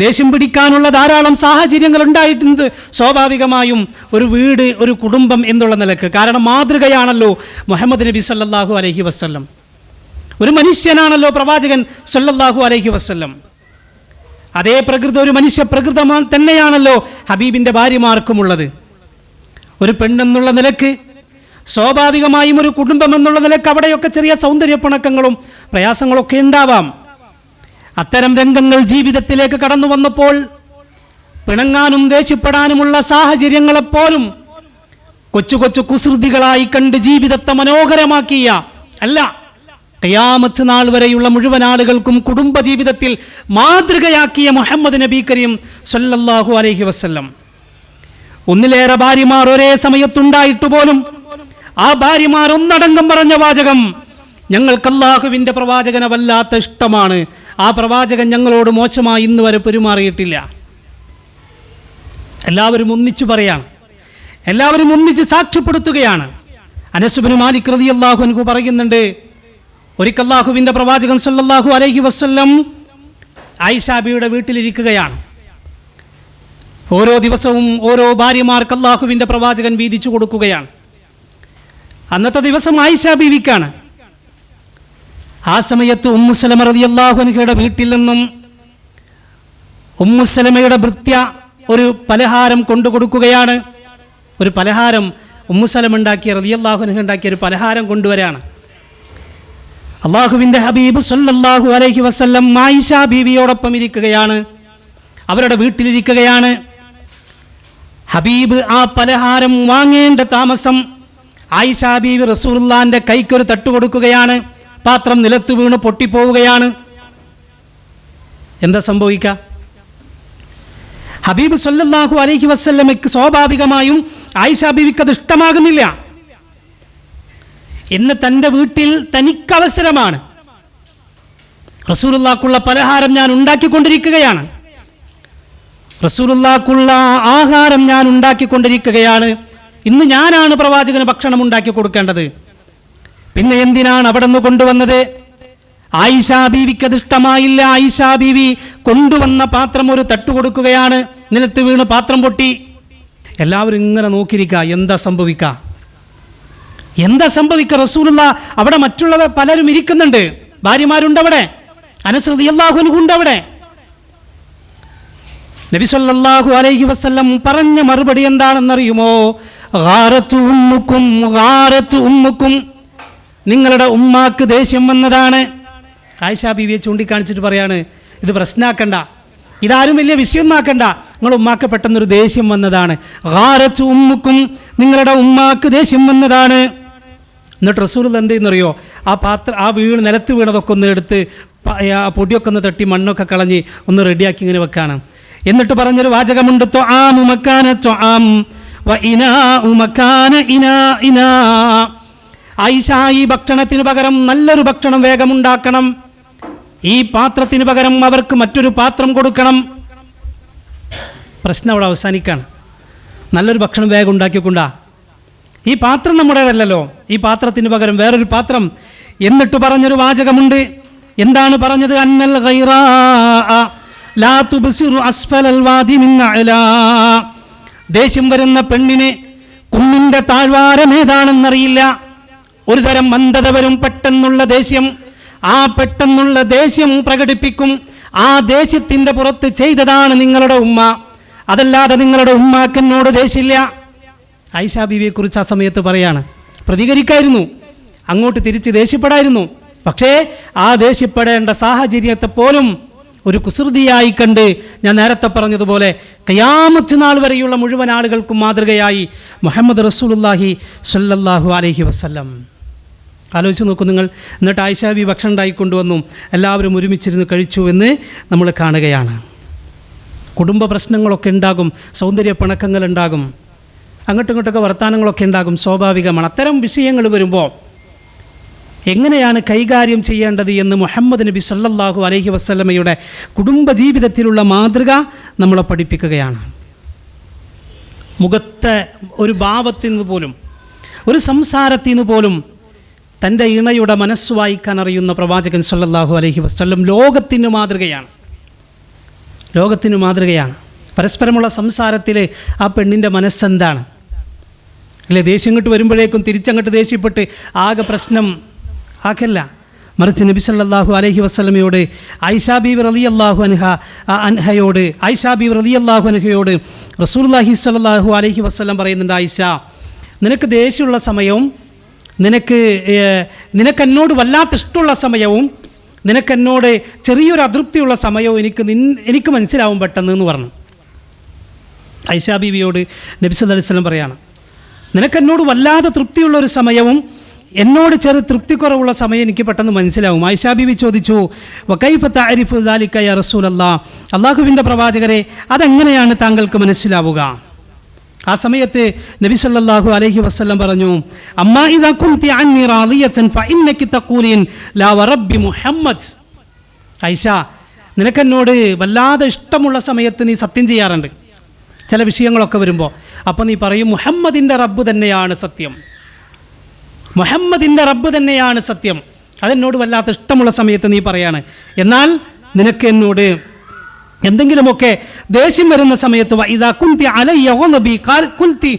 ദേഷ്യം പിടിക്കാനുള്ള ധാരാളം സാഹചര്യങ്ങൾ ഉണ്ടായിട്ടുണ്ട് സ്വാഭാവികമായും ഒരു വീട്, ഒരു കുടുംബം എന്നുള്ള നിലക്ക്. കാരണം മാതൃകയാണല്ലോ മുഹമ്മദ് നബി സല്ലല്ലാഹു അലൈഹി വസല്ലം. ഒരു മനുഷ്യനാണല്ലോ പ്രവാചകൻ സല്ലല്ലാഹു അലൈഹി വസല്ലം. അതേ പ്രകൃതി, ഒരു മനുഷ്യ പ്രകൃതം തന്നെയാണല്ലോ ഹബീബിൻ്റെ ഭാര്യമാർക്കുമുള്ളത്. ഒരു പെണ്ണെന്നുള്ള നിലക്ക് സ്വാഭാവികമായും ഒരു കുടുംബം എന്നുള്ള നിലക്ക് അവിടെയൊക്കെ ചെറിയ സൗന്ദര്യപ്പിണക്കങ്ങളും പ്രയാസങ്ങളൊക്കെ ഉണ്ടാവാം. അത്തരം രംഗങ്ങൾ ജീവിതത്തിലേക്ക് കടന്നു വന്നപ്പോൾ പിണങ്ങാനും ദേഷ്യപ്പെടാനുമുള്ള സാഹചര്യങ്ങളെപ്പോലും കൊച്ചു കൊച്ചു കുസൃതികളായി കണ്ട് ജീവിതത്തെ മനോഹരമാക്കിയ, അല്ല, ഖിയാമത്ത് നാൾ വരെയുള്ള മുഴുവൻ ആളുകൾക്കും കുടുംബജീവിതത്തിൽ മാതൃകയാക്കിയ മുഹമ്മദ് നബി കരീം സല്ലല്ലാഹു അലൈഹി വസല്ലം. ഒന്നിലേറെ ഭാര്യമാർ ഒരേ സമയത്തുണ്ടായിട്ട് പോലും ആ ഭാര്യമാർ ഒന്നടങ്കം പറഞ്ഞ വാചകം, ഞങ്ങൾക്ക് അല്ലാഹുവിൻ്റെ പ്രവാചകനെ വല്ലാത്ത ഇഷ്ടമാണ്, ആ പ്രവാചകൻ ഞങ്ങളോട് മോശമായി ഇന്ന് വരെ പെരുമാറിയിട്ടില്ല. എല്ലാവരും ഒന്നിച്ചു പറയാണ്, എല്ലാവരും ഒന്നിച്ച് സാക്ഷ്യപ്പെടുത്തുകയാണ്. അനസ് ഇബ്നു മാലിക് റളിയല്ലാഹു അൻഹു പറയുന്നുണ്ട്, ഒരിക്കൽ അല്ലാഹുവിൻ്റെ പ്രവാചകൻ സല്ലല്ലാഹു അലൈഹി വസല്ലം ആയിഷ ബീവിയുടെ വീട്ടിലിരിക്കുകയാണ്. ഓരോ ദിവസവും ഓരോ ഭാര്യമാർക്ക് അല്ലാഹുവിൻ്റെ പ്രവാചകൻ വീതിച്ചു കൊടുക്കുകയാണ്. അന്നത്തെ ദിവസം ആയിഷ ബീവിക്കാണ്. ആ സമയത്ത് ഉമ്മു സലമ റളിയല്ലാഹു അൻഹയുടെ വീട്ടിൽ നിന്നും ഉമ്മു സലമയുടെ ഭൃത്യ ഒരു പലഹാരം കൊണ്ടു കൊടുക്കുകയാണ്. ഒരു പലഹാരം ഉമ്മു സലമ ഉണ്ടാക്കിയ റളിയല്ലാഹു അൻഹ ഉണ്ടാക്കിയ ഒരു പലഹാരം കൊണ്ടുവരാണ്. അല്ലാഹുവിൻ്റെ ഹബീബ് സല്ലല്ലാഹു അലൈഹി വസല്ലം ആയിഷ ബീവിയോടൊപ്പം ഇരിക്കുകയാണ്, അവരുടെ വീട്ടിലിരിക്കുകയാണ്. ഹബീബ് ആ പലഹാരം വാങ്ങേണ്ട താമസം ആയിഷ ബീവി റസൂലുള്ളാഹിന്റെ കൈക്കൊരു തട്ട് കൊടുക്കുകയാണ്. പാത്രം നിലത്തു വീണ് പൊട്ടിപ്പോവുകയാണ്. എന്താ സംഭവിക്കുക? ഹബീബ് സല്ലല്ലാഹു അലൈഹി വസല്ലമയ്ക്ക് സ്വാഭാവികമായും ആയിഷ ബീവിക്ക് അത് ഇഷ്ടമാകുന്നില്ല. ഇന്ന് തൻ്റെ വീട്ടിൽ തനിക്കവസരമാണ്, റസൂലുള്ളാഹിക്കുള്ള പലഹാരം ഞാൻ ഉണ്ടാക്കിക്കൊണ്ടിരിക്കുകയാണ്, റസൂലുള്ളാഹിക്കുള്ള ആഹാരം ഞാൻ ഉണ്ടാക്കിക്കൊണ്ടിരിക്കുകയാണ്. ഇന്ന് ഞാനാണ് പ്രവാചകന് ഭക്ഷണം ഉണ്ടാക്കി കൊടുക്കേണ്ടത്. പിന്നെ എന്തിനാണ് അവിടെ നിന്ന് കൊണ്ടുവന്നത്? ആയിഷ ബീവിക്ക് അത് ഇഷ്ടമായില്ല. ആയിഷ ബീവി കൊണ്ടുവന്ന പാത്രം ഒരു തട്ട് കൊടുക്കുകയാണ്, നിലത്ത് വീണ് പാത്രം പൊട്ടി. എല്ലാവരും ഇങ്ങനെ നോക്കിയിരിക്കുക, എന്താ സംഭവിക്കുക, എന്താ സംഭവിക്കുക? റസൂലുള്ളാഹി അവിടെ മറ്റുള്ളവർ പലരും ഇരിക്കുന്നുണ്ട്, ഭാര്യമാരുണ്ട് അവിടെ, അനസ് റളിയല്ലാഹു അൻഹു ഉണ്ട് അവിടെ. നബി സല്ലല്ലാഹു അലൈഹി വസല്ലം പറഞ്ഞ മറുപടി എന്താണെന്നറിയുമോ? ഗാറത്തു ഉമ്മുക്കും, ഗാറത്തു ഉമ്മുക്കും, നിങ്ങളുടെ ഉമ്മാക്ക് ദേഷ്യം വന്നതാണ്. ആയിഷ ബീവിയെ ചൂണ്ടിക്കാണിച്ചിട്ട് പറയാണ്, ഇത് പ്രശ്നമാക്കണ്ട, ഇതാരും വലിയ വിഷയമൊന്നാക്കണ്ട, നിങ്ങൾ ഉമ്മാക്ക് പെട്ടെന്നൊരു ദേഷ്യം വന്നതാണ്. ഗാറത്തു ഉമ്മുക്കും, നിങ്ങളുടെ ഉമ്മാക്ക് ദേഷ്യം വന്നതാണ്. എന്നിട്ട് റസൂൽ എന്ത് ചെയ്യുന്നറിയോ? ആ നിലത്ത് വീണതൊക്കെ ഒന്ന് എടുത്ത് പൊടിയൊക്കെ ഒന്ന് തട്ടി മണ്ണൊക്കെ കളഞ്ഞ് ഒന്ന് റെഡിയാക്കി ഇങ്ങനെ വെക്കാണ്. എന്നിട്ട് പറഞ്ഞൊരു വാചകമുണ്ട്, ത്വആമു മക്കാന ത്വആം വ ഇനാഉ മക്കാന ഇനാ. ആയിഷ, ഈ ഭക്ഷണത്തിന് പകരം നല്ലൊരു ഭക്ഷണം വേഗമുണ്ടാക്കണം, ഈ പാത്രത്തിന് പകരം അവർക്ക് മറ്റൊരു പാത്രം കൊടുക്കണം. പ്രശ്നം അവിടെ അവസാനിക്കാണ്. നല്ലൊരു ഭക്ഷണം വേഗം ഉണ്ടാക്കിക്കൊണ്ടാ, ഈ പാത്രം നമ്മുടേതല്ലല്ലോ, ഈ പാത്രത്തിന് പകരം വേറൊരു പാത്രം. എന്നിട്ട് പറഞ്ഞൊരു വാചകമുണ്ട്. എന്താണ് പറഞ്ഞത്? അന്നൽ ഗൈറാ ലാ തുബ്സിറു അസ്ഫലൽ വാദി മിൻ അഅലാ. ദേഷ്യം വരുന്ന പെണ്ണിന് കുന്നിൻ്റെ താഴ്വാരം ഏതാണെന്നറിയില്ല. ഒരു തരം മന്ദത വരും, പെട്ടെന്നുള്ള ദേഷ്യം. ആ പെട്ടെന്നുള്ള ദേഷ്യം പ്രകടിപ്പിക്കും. ആ ദേഷ്യത്തിൻ്റെ പുറത്ത് ചെയ്തതാണ് നിങ്ങളുടെ ഉമ്മ, അതല്ലാതെ നിങ്ങളുടെ ഉമ്മാക്കെന്നോട് ദേഷ്യമില്ല. ആയിഷ ബീവിയെക്കുറിച്ച് ആ സമയത്ത് പറയാണ്, പ്രതികരിക്കായിരുന്നു, അങ്ങോട്ട് തിരിച്ച് ദേഷ്യപ്പെടായിരുന്നു. പക്ഷേ ആ ദേഷ്യപ്പെടേണ്ട സാഹചര്യത്തെ പോലും ഒരു കുസൃതിയായി കണ്ട്, ഞാൻ നേരത്തെ പറഞ്ഞതുപോലെ ഖിയാമത്ത് നാൾ വരെയുള്ള മുഴുവൻ ആളുകൾക്കും മാതൃകയായി മുഹമ്മദ് റസൂലുള്ളാഹി സ്വല്ലല്ലാഹു അലൈഹി വസല്ലം. ആലോചിച്ച് നോക്കൂ നിങ്ങൾ. എന്നിട്ട് ആയിഷ ബീവി ഭക്ഷണം ഉണ്ടായിക്കൊണ്ടുവന്നു, എല്ലാവരും ഒരുമിച്ചിരുന്ന് കഴിച്ചു എന്ന് നമ്മൾ കാണുകയാണ്. കുടുംബ പ്രശ്നങ്ങളൊക്കെ ഉണ്ടാകും, സൗന്ദര്യ പിണക്കങ്ങളുണ്ടാകും, അങ്ങോട്ടും ഇങ്ങോട്ടൊക്കെ വർത്തമാനങ്ങളൊക്കെ ഉണ്ടാകും, സ്വാഭാവികമാണ്. അത്തരം വിഷയങ്ങൾ വരുമ്പോൾ എങ്ങനെയാണ് കൈകാര്യം ചെയ്യേണ്ടത് എന്ന് മുഹമ്മദ് നബി സല്ലല്ലാഹു അലൈഹി വസല്ലമയുടെ കുടുംബജീവിതത്തിലുള്ള മാതൃക നമ്മളെ പഠിപ്പിക്കുകയാണ്. മുഖത്തെ ഒരു ഭാവത്തിൽ നിന്ന് പോലും, ഒരു സംസാരത്തിൽ നിന്ന് പോലും തൻ്റെ ഇണയുടെ മനസ്സ് വായിക്കാൻ അറിയുന്ന പ്രവാചകൻ സല്ലല്ലാഹു അലൈഹി വസല്ലം ലോകത്തിന് മാതൃകയാണ്. ലോകത്തിന് മാതൃകയാണ്. പരസ്പരമുള്ള സംസാരത്തിൽ ആ പെണ്ണിൻ്റെ മനസ്സെന്താണ് അല്ലേ? ദേഷ്യം ഇങ്ങോട്ട് വരുമ്പോഴേക്കും തിരിച്ചങ്ങോട്ട് ദേഷ്യപ്പെട്ട് ആകെ പ്രശ്നം ആക്കല്ല. മറിച്ച് നബി സല്ലല്ലാഹു അലൈഹി വസല്ലമയോട് ആയിഷ ബീവി റളിയല്ലാഹു അൻഹയോട് റസൂലുള്ളാഹി സ്വല്ലല്ലാഹു അലൈഹി വസല്ലം പറയുന്നുണ്ട്, ആയിഷ, നിനക്ക് ദേഷ്യമുള്ള സമയവും നിനക്കെന്നോട് വല്ലാത്ത ഇഷ്ടമുള്ള സമയവും നിനക്കെന്നോട് ചെറിയൊരു അതൃപ്തിയുള്ള സമയവും എനിക്ക് മനസ്സിലാവും പെട്ടെന്ന് എന്ന് പറഞ്ഞു. ആയിഷ ബീവിയോട് നബി സല്ലല്ലാഹു അലൈഹി വസല്ലം പറയാണ്, നിനക്കെന്നോട് വല്ലാതെ തൃപ്തിയുള്ളൊരു സമയവും എന്നോട് ചെറു തൃപ്തിക്കുറവുള്ള സമയം എനിക്ക് പെട്ടെന്ന് മനസ്സിലാവും. ആയിഷ ബീവി ചോദിച്ചു, വകൈഫ തഅരിഫു ദാലിക യാ റസൂലല്ലാഹ്, അല്ലാഹുവിൻ്റെ പ്രവാചകരെ, അതെങ്ങനെയാണ് താങ്കൾക്ക് മനസ്സിലാവുക? ആ സമയത്ത് നബി സല്ലല്ലാഹു അലൈഹി വസല്ലം പറഞ്ഞു, അമ്മാ ഇദാ കുൻതി അന്നി റാദിയതൻ ഫഇന്നകി തഖൂലിൻ ലാ വറബ്ബി മുഹമ്മദ്. ആയിഷ, നിനക്കെന്നോട് വല്ലാതെ ഇഷ്ടമുള്ള സമയത്ത് നീ സത്യം ചെയ്യാറുണ്ട് ചില വിഷയങ്ങളൊക്കെ വരുമ്പോൾ. അപ്പോൾ നീ പറയും, മുഹമ്മദിൻ്റെ റബ്ബ് തന്നെയാണ് സത്യം, മുഹമ്മദിൻ്റെ റബ്ബ് തന്നെയാണ് സത്യം. അതെന്നോട് വല്ലാത്ത ഇഷ്ടമുള്ള സമയത്ത് നീ പറയാണ്. എന്നാൽ നിനക്ക് എന്നോട് എന്തെങ്കിലുമൊക്കെ ദേഷ്യം വരുന്ന സമയത്ത് ഇദാ കുൻതി അലയ്യ ഗളബി ഖുൽതി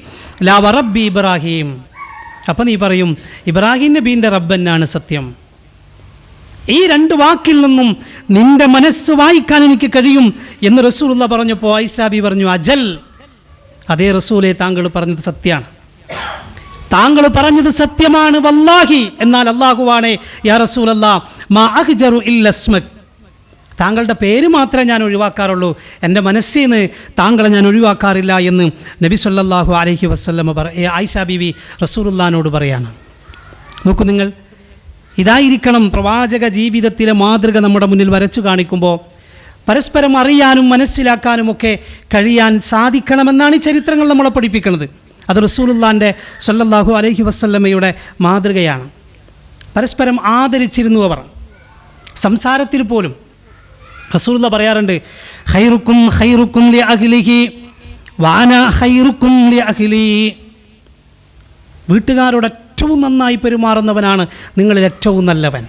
ലാ വറബ്ബി ഇബ്രാഹിം, അപ്പം നീ പറയും, ഇബ്രാഹിം നബീൻ്റെ റബ്ബ് തന്നെയാണ് സത്യം. ഈ രണ്ട് വാക്കിൽ നിന്നും നിന്റെ മനസ്സ് വായിക്കാൻ എനിക്ക് കഴിയും എന്ന് റസൂലുള്ള പറഞ്ഞപ്പോൾ ആയിഷ ബീവി പറഞ്ഞു, അജൽ, അതേ റസൂലേ, താങ്കൾ പറഞ്ഞത് സത്യമാണ്, താങ്കൾ പറഞ്ഞത് സത്യമാണ്, വല്ലാഹി, എന്നാൽ അല്ലാഹുവാണേ യാ റസൂലല്ലാഹ്, മാ അഹ്ജറു ഇല്ല ഇസ്മക്, താങ്കളുടെ പേര് മാത്രമേ ഞാൻ ഒഴിവാക്കാറുള്ളൂ, എൻ്റെ മനസ്സിൽ നിന്ന് താങ്കളെ ഞാൻ ഒഴിവാക്കാറില്ല എന്ന് നബി സല്ലല്ലാഹു അലൈഹി വസല്ലം ആയിഷ ബീവി റസൂലുള്ളാഹിനോട് പറയാണ്. നോക്കൂ നിങ്ങൾ, ഇതായിരിക്കണം പ്രവാചക ജീവിതത്തിലെ മാതൃക നമ്മുടെ മുന്നിൽ വരച്ചു കാണിക്കുമ്പോൾ പരസ്പരം അറിയാനും മനസ്സിലാക്കാനുമൊക്കെ കഴിയാൻ സാധിക്കണമെന്നാണ് ഈ ചരിത്രങ്ങൾ നമ്മളെ പഠിപ്പിക്കുന്നത്. അത് റസൂലുള്ളാഹിൻ്റെ സല്ലല്ലാഹു അലൈഹി വസല്ലമയുടെ മാതൃകയാണ്. പരസ്പരം ആദരിച്ചിരുന്നു അവർ. സംസാരത്തിൽ പോലും റസൂലുള്ള പറയാറുണ്ട്, ഖൈറുക്കും ഖൈറുക്കും ലി അഹ്ലിഹി വഅന ഖൈറുക്കും ലി അഹ്ലി. വീട്ടുകാരോട് ഏറ്റവും നന്നായി പെരുമാറുന്നവനാണ് നിങ്ങളിൽ ഏറ്റവും നല്ലവൻ.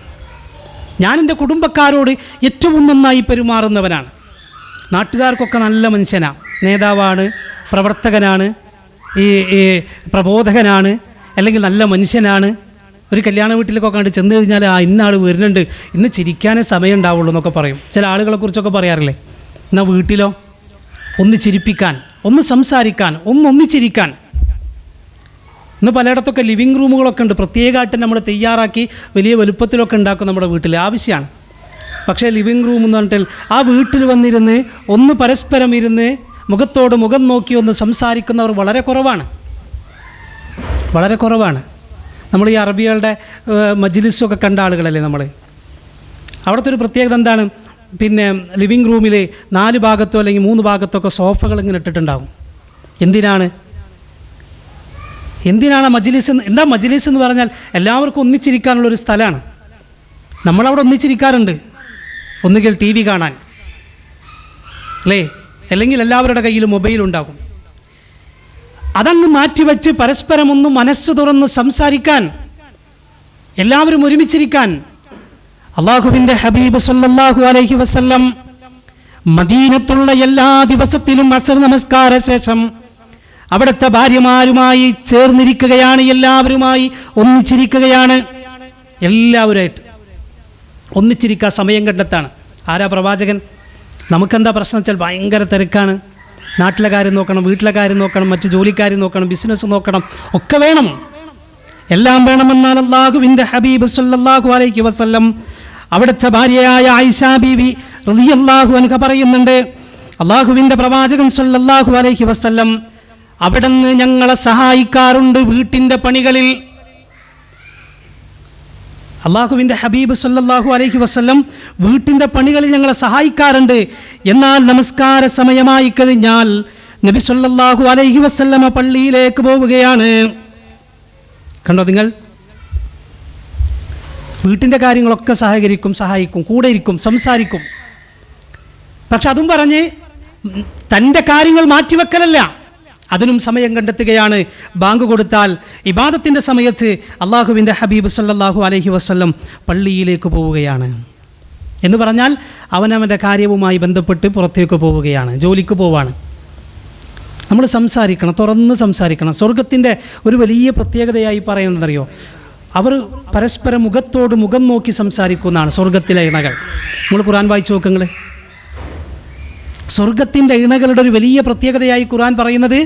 ഞാൻ എൻ്റെ കുടുംബക്കാരോട് ഏറ്റവും നന്നായി പെരുമാറുന്നവനാണ്. നാട്ടുകാർക്കൊക്കെ നല്ല മനുഷ്യനാണ്, നേതാവാണ്, പ്രവർത്തകനാണ്, ഈ പ്രബോധകനാണ്, അല്ലെങ്കിൽ നല്ല മനുഷ്യനാണ്. ഒരു കല്യാണ വീട്ടിലേക്കൊക്കെ കണ്ട് ചെന്ന് കഴിഞ്ഞാൽ ഇന്ന ആൾ വരുന്നുണ്ട്, ഇന്ന് ചിരിക്കാനേ സമയം ഉണ്ടാവുള്ളൂ എന്നൊക്കെ പറയും. ചില ആളുകളെക്കുറിച്ചൊക്കെ പറയാറില്ലേ? എന്നാൽ വീട്ടിലോ ഒന്ന് ചിരിപ്പിക്കാൻ, ഒന്ന് സംസാരിക്കാൻ, ഒന്നിച്ചിരിക്കാൻ. ഇന്ന് പലയിടത്തൊക്കെ ലിവിങ് റൂമുകളൊക്കെ ഉണ്ട്, പ്രത്യേകമായിട്ട് നമ്മൾ തയ്യാറാക്കി വലിയ വലുപ്പത്തിലൊക്കെ ഉണ്ടാക്കും നമ്മുടെ വീട്ടിൽ, ആവശ്യമാണ്. പക്ഷേ ലിവിങ് റൂം എന്ന് പറഞ്ഞിട്ട് ആ വീട്ടിൽ വന്നിരുന്ന് ഒന്ന് പരസ്പരം ഇരുന്ന് മുഖത്തോട് മുഖം നോക്കി ഒന്ന് സംസാരിക്കുന്നവർ വളരെ കുറവാണ്, വളരെ കുറവാണ്. നമ്മൾ ഈ അറബികളുടെ മജ്ലിസൊക്കെ കണ്ട ആളുകളല്ലേ നമ്മൾ. അവിടുത്തെ ഒരു പ്രത്യേകത എന്താണ്? പിന്നെ ലിവിങ് റൂമിൽ 4 ഭാഗത്തോ അല്ലെങ്കിൽ 3 ഭാഗത്തോ ഒക്കെ സോഫകൾ ഇങ്ങനെ ഇട്ടിട്ടുണ്ടാകും. എന്തിനാണ് മജ്ലിസ്? എന്താ മജ്ലിസ് എന്ന് പറഞ്ഞാൽ എല്ലാവർക്കും ഒന്നിച്ചിരിക്കാനുള്ളൊരു സ്ഥലമാണ്. നമ്മളവിടെ ഒന്നിച്ചിരിക്കാറുണ്ട്, ഒന്നുകിൽ TV കാണാൻ അല്ലേ, അല്ലെങ്കിൽ എല്ലാവരുടെ കയ്യിലും മൊബൈലുണ്ടാകും. അതങ്ങ് മാറ്റിവെച്ച് പരസ്പരം ഒന്ന് മനസ്സ് തുറന്ന് സംസാരിക്കാൻ, എല്ലാവരും ഒരുമിച്ചിരിക്കാൻ അള്ളാഹുവിൻ്റെ ഹബീബ് സല്ലല്ലാഹു അലൈഹി വസല്ലം മദീനത്തുള്ള എല്ലാ ദിവസത്തിലും അസ്ർ നമസ്കാര ശേഷം അവിടുത്തെ ഭാര്യമാരുമായി ചേർന്നിരിക്കുകയാണ്, എല്ലാവരുമായി ഒന്നിച്ചിരിക്കുകയാണ്. എല്ലാവരുമായിട്ട് ഒന്നിച്ചിരിക്കാൻ സമയം കണ്ടെത്താണ്. ആരാ പ്രവാചകൻ? നമുക്കെന്താ പ്രശ്നം വെച്ചാൽ ഭയങ്കര തിരക്കാണ്. നാട്ടിലെ കാര്യം നോക്കണം, വീട്ടിലെ കാര്യം നോക്കണം, മറ്റു ജോലിക്കാര്യം നോക്കണം, ബിസിനസ് നോക്കണം, ഒക്കെ വേണം, എല്ലാം വേണമെന്നാൽ അല്ലാഹുവിൻ്റെ ഹബീബ് സല്ലല്ലാഹു അലൈഹി വസല്ലം അവിടുത്തെ ഭാര്യയായ ആയിഷ ബീവി റളിയല്ലാഹു അൻഹ പറയുന്നുണ്ട്, അല്ലാഹുവിൻ്റെ പ്രവാചകൻ സല്ലല്ലാഹു അലൈഹി വസല്ലം അവിടുന്ന് ഞങ്ങളെ സഹായിക്കാറുണ്ട് വീട്ടിൻ്റെ പണികളിൽ. അള്ളാഹുവിൻ്റെ ഹബീബ് സല്ലല്ലാഹു അലൈഹി വസല്ലം വീട്ടിൻ്റെ പണികളിൽ ഞങ്ങളെ സഹായിക്കാറുണ്ട്. എന്നാൽ നമസ്കാര സമയമായി കഴിഞ്ഞാൽ നബി സല്ലല്ലാഹു അലൈഹി വസല്ലമ പള്ളിയിലേക്ക് പോവുകയാണ്. കണ്ടോ നിങ്ങൾ? വീട്ടിൻ്റെ കാര്യങ്ങളൊക്കെ സഹായിക്കും, കൂടെ ഇരിക്കും, സംസാരിക്കും. പക്ഷെ അതും പറഞ്ഞ് തൻ്റെ കാര്യങ്ങൾ മാറ്റിവെക്കലല്ല, അതിനും സമയം കണ്ടെത്തുകയാണ്. ബാങ്ക് കൊടുത്താൽ ഇബാദത്തിൻ്റെ സമയത്ത് അള്ളാഹുവിൻ്റെ ഹബീബ് സല്ലല്ലാഹു അലൈഹി വസല്ലം പള്ളിയിലേക്ക് പോവുകയാണ്. എന്ന് പറഞ്ഞാൽ അവനവൻ്റെ കാര്യവുമായി ബന്ധപ്പെട്ട് പുറത്തേക്ക് പോവുകയാണ്, ജോലിക്ക് പോവാണ്. നമ്മൾ സംസാരിക്കണം, തുറന്ന് സംസാരിക്കണം. സ്വർഗത്തിൻ്റെ ഒരു വലിയ പ്രത്യേകതയായി പറയുന്നതറിയോ? അവർ പരസ്പരം മുഖത്തോട് മുഖം നോക്കി സംസാരിക്കുന്നതാണ് സ്വർഗത്തിലെ ഇണകൾ. നമ്മൾ ഖുർആൻ വായിച്ചു നോക്കുങ്ങൾ. സ്വർഗത്തിൻ്റെ ഇണകളുടെ ഒരു വലിയ പ്രത്യേകതയായി ഖുർആൻ പറയുന്നത്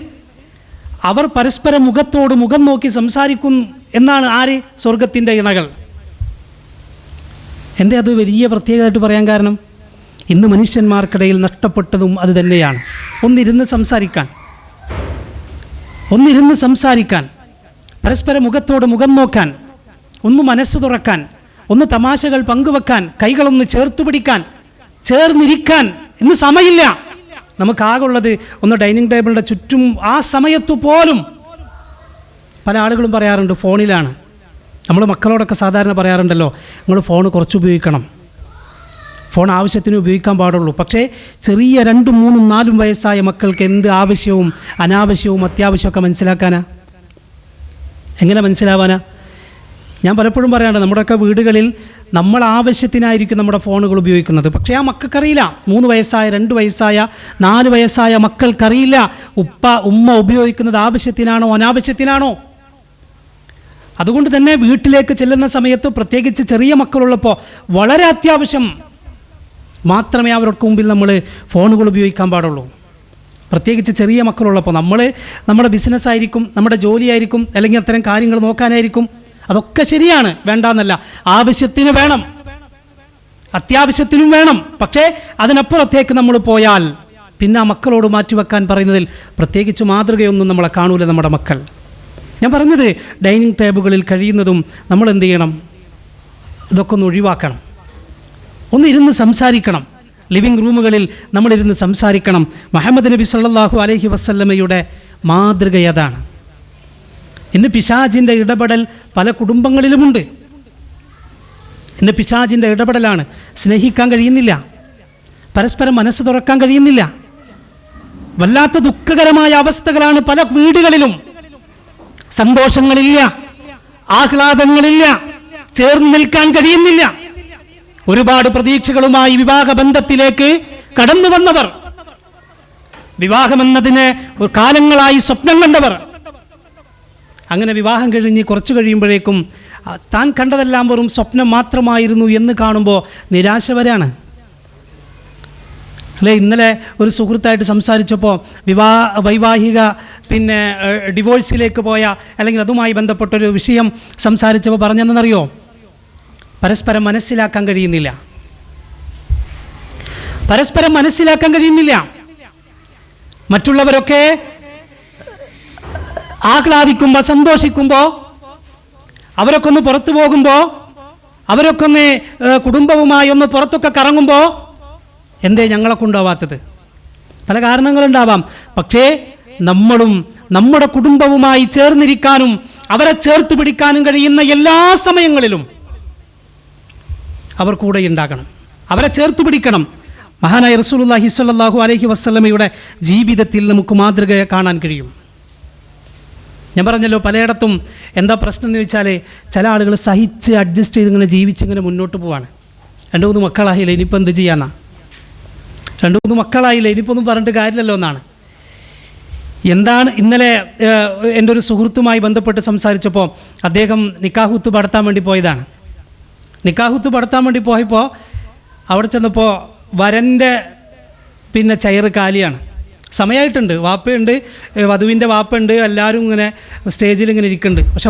അവർ പരസ്പരം മുഖത്തോട് മുഖം നോക്കി സംസാരിക്കും എന്നാണ്. ആര്? സ്വർഗത്തിൻ്റെ ഇണകൾ. എന്തേ അത് വലിയ പ്രത്യേകതയായിട്ട് പറയാൻ കാരണം? ഇന്ന് മനുഷ്യന്മാർക്കിടയിൽ നഷ്ടപ്പെട്ടതും അത് തന്നെയാണ്. ഒന്നിരുന്ന് സംസാരിക്കാൻ, പരസ്പരം മുഖത്തോട് മുഖം നോക്കാൻ, ഒന്ന് മനസ്സ് തുറക്കാൻ, ഒന്ന് തമാശകൾ പങ്കുവെക്കാൻ, കൈകളൊന്ന് ചേർത്ത് പിടിക്കാൻ, ചേർന്നിരിക്കാൻ ഇന്ന് സമയമില്ല. നമുക്കാകുള്ളത് ഒന്ന് ഡൈനിങ് ടേബിളിൻ്റെ ചുറ്റും. ആ സമയത്തു പോലും പല ആളുകളും പറയാറുണ്ട് ഫോണിലാണ്. നമ്മൾ മക്കളോടൊക്കെ സാധാരണ പറയാറുണ്ടല്ലോ, നിങ്ങൾ ഫോൺ കുറച്ച് ഉപയോഗിക്കണം, ഫോൺ ആവശ്യത്തിന് ഉപയോഗിക്കാൻ പാടുള്ളൂ. പക്ഷേ ചെറിയ 2, 3, 4 വയസ്സായ മക്കൾക്ക് എന്ത് ആവശ്യവും അനാവശ്യവും അത്യാവശ്യമൊക്കെ മനസ്സിലാക്കാനാ? എങ്ങനെ മനസ്സിലാവാനാ? ഞാൻ പലപ്പോഴും പറയാറുണ്ട്, നമ്മുടെയൊക്കെ വീടുകളിൽ നമ്മൾ ആവശ്യത്തിനായിരിക്കും നമ്മുടെ ഫോണുകൾ ഉപയോഗിക്കുന്നത്. പക്ഷേ ആ മക്കൾക്കറിയില്ല. 3 വയസ്സായ 2 വയസ്സായ 4 വയസ്സായ മക്കൾക്കറിയില്ല ഉമ്മ ഉപയോഗിക്കുന്നത് ആവശ്യത്തിനാണോ അനാവശ്യത്തിനാണോ. അതുകൊണ്ട് തന്നെ വീട്ടിലേക്ക് ചെല്ലുന്ന സമയത്ത്, പ്രത്യേകിച്ച് ചെറിയ മക്കളുള്ളപ്പോൾ, വളരെ അത്യാവശ്യം മാത്രമേ അവർക്ക് മുമ്പിൽ നമ്മൾ ഫോണുകൾ ഉപയോഗിക്കാൻ പാടുള്ളൂ. പ്രത്യേകിച്ച് ചെറിയ മക്കളുള്ളപ്പോൾ നമ്മുടെ ബിസിനസ്സായിരിക്കും, നമ്മുടെ ജോലിയായിരിക്കും, അല്ലെങ്കിൽ അത്തരം കാര്യങ്ങൾ നോക്കാനായിരിക്കും. അതൊക്കെ ശരിയാണ്, വേണ്ടാന്നല്ല. ആവശ്യത്തിന് വേണം, അത്യാവശ്യത്തിനും വേണം. പക്ഷേ അതിനപ്പുറത്തേക്ക് നമ്മൾ പോയാൽ പിന്നെ ആ മക്കളോട് മാറ്റിവെക്കാൻ പറയുന്നതിൽ പ്രത്യേകിച്ച് മാതൃകയൊന്നും നമ്മളെ കാണൂല നമ്മുടെ മക്കൾ. ഞാൻ പറഞ്ഞത് ഡൈനിങ് ടേബിളുകളിൽ കഴിയുന്നതും നമ്മൾ എന്ത് ചെയ്യണം? ഇതൊക്കെ ഒന്ന് ഒഴിവാക്കണം. ഒന്നിരുന്ന് സംസാരിക്കണം. ലിവിങ് റൂമുകളിൽ നമ്മളിരുന്ന് സംസാരിക്കണം. മുഹമ്മദ് നബി സല്ലല്ലാഹു അലൈഹി വസല്ലമയുടെ മാതൃകയതാണ്. ഇന്ന് പിശാചിൻ്റെ ഇടപെടൽ പല കുടുംബങ്ങളിലുമുണ്ട്. ഇന്ന് പിശാചിൻ്റെ ഇടപെടലാണ്. സ്നേഹിക്കാൻ കഴിയുന്നില്ല, പരസ്പരം മനസ്സ് തുറക്കാൻ കഴിയുന്നില്ല. വല്ലാത്ത ദുഃഖകരമായ അവസ്ഥകളാണ് പല വീടുകളിലും. സന്തോഷങ്ങളില്ല, ആഹ്ലാദങ്ങളില്ല, ചേർന്ന് നിൽക്കാൻ കഴിയുന്നില്ല. ഒരുപാട് പ്രതീക്ഷകളുമായി വിവാഹബന്ധത്തിലേക്ക് കടന്നു വന്നവർ, വിവാഹമെന്നതിന് കാലങ്ങളായി സ്വപ്നം കണ്ടവർ, അങ്ങനെ വിവാഹം കഴിഞ്ഞ് കുറച്ച് കഴിയുമ്പോഴേക്കും താൻ കണ്ടതെല്ലാം വെറും സ്വപ്നം മാത്രമായിരുന്നു എന്ന് കാണുമ്പോൾ നിരാശ വരാണ് അല്ലേ. ഇന്നലെ ഒരു സുഹൃത്തായിട്ട് സംസാരിച്ചപ്പോൾ വൈവാഹിക ഡിവോഴ്സിലേക്ക് പോയ, അല്ലെങ്കിൽ അതുമായി ബന്ധപ്പെട്ടൊരു വിഷയം സംസാരിച്ചപ്പോൾ പറഞ്ഞെന്നറിയോ? പരസ്പരം മനസ്സിലാക്കാൻ കഴിയുന്നില്ല. മറ്റുള്ളവരൊക്കെ ആഹ്ലാദിക്കുമ്പോൾ, സന്തോഷിക്കുമ്പോൾ, അവരൊക്കെ ഒന്ന് പുറത്തു പോകുമ്പോൾ അവരൊക്കെ ഒന്ന് കുടുംബവുമായി ഒന്ന് പുറത്തൊക്കെ കറങ്ങുമ്പോൾ എന്തേ ഞങ്ങളെ കൊണ്ടുപോവാത്തത്? പല കാരണങ്ങളുണ്ടാവാം. പക്ഷേ നമ്മളും നമ്മുടെ കുടുംബവുമായി ചേർന്നിരിക്കാനും അവരെ ചേർത്ത് പിടിക്കാനും കഴിയുന്ന എല്ലാ സമയങ്ങളിലും അവർ കൂടെ ഉണ്ടാകണം, അവരെ ചേർത്ത് പിടിക്കണം. മഹാനായ റസൂലുള്ളാഹി സ്വല്ലല്ലാഹു അലൈഹി വസല്ലമയുടെ ജീവിതത്തിൽ നമുക്ക് മാതൃകയെ കാണാൻ കഴിയും. ഞാൻ പറഞ്ഞല്ലോ, പലയിടത്തും എന്താ പ്രശ്നം എന്ന് ചോദിച്ചാൽ ചില ആളുകൾ സഹിച്ച് അഡ്ജസ്റ്റ് ചെയ്ത് ഇങ്ങനെ ജീവിച്ചിങ്ങനെ മുന്നോട്ട് പോവാണ്. 2-3 മക്കളായില്ലേ, ഇനിയിപ്പോൾ എന്ത് ചെയ്യാന്നാ? 2-3 മക്കളായില്ലേ, ഇനിയിപ്പോൾ ഒന്നും പറഞ്ഞിട്ട് കാര്യമില്ലല്ലോ എന്നാണ്. എന്താണ് ഇന്നലെ എൻ്റെ ഒരു സുഹൃത്തുമായി ബന്ധപ്പെട്ട് സംസാരിച്ചപ്പോൾ അദ്ദേഹം നിക്കാഹുത്ത് പടത്താൻ വേണ്ടി പോയതാണ്. നിക്കാഹുത്ത് പടത്താൻ വേണ്ടി പോയപ്പോൾ അവിടെ ചെന്നപ്പോൾ വരൻ്റെ ചെയറ് കാലിയാണ്. സമയമായിട്ടുണ്ട്, വാപ്പയുണ്ട്, വധുവിൻ്റെ വാപ്പയുണ്ട്, എല്ലാവരും ഇങ്ങനെ സ്റ്റേജിൽ ഇങ്ങനെ ഇരിക്കുന്നുണ്ട്. പക്ഷെ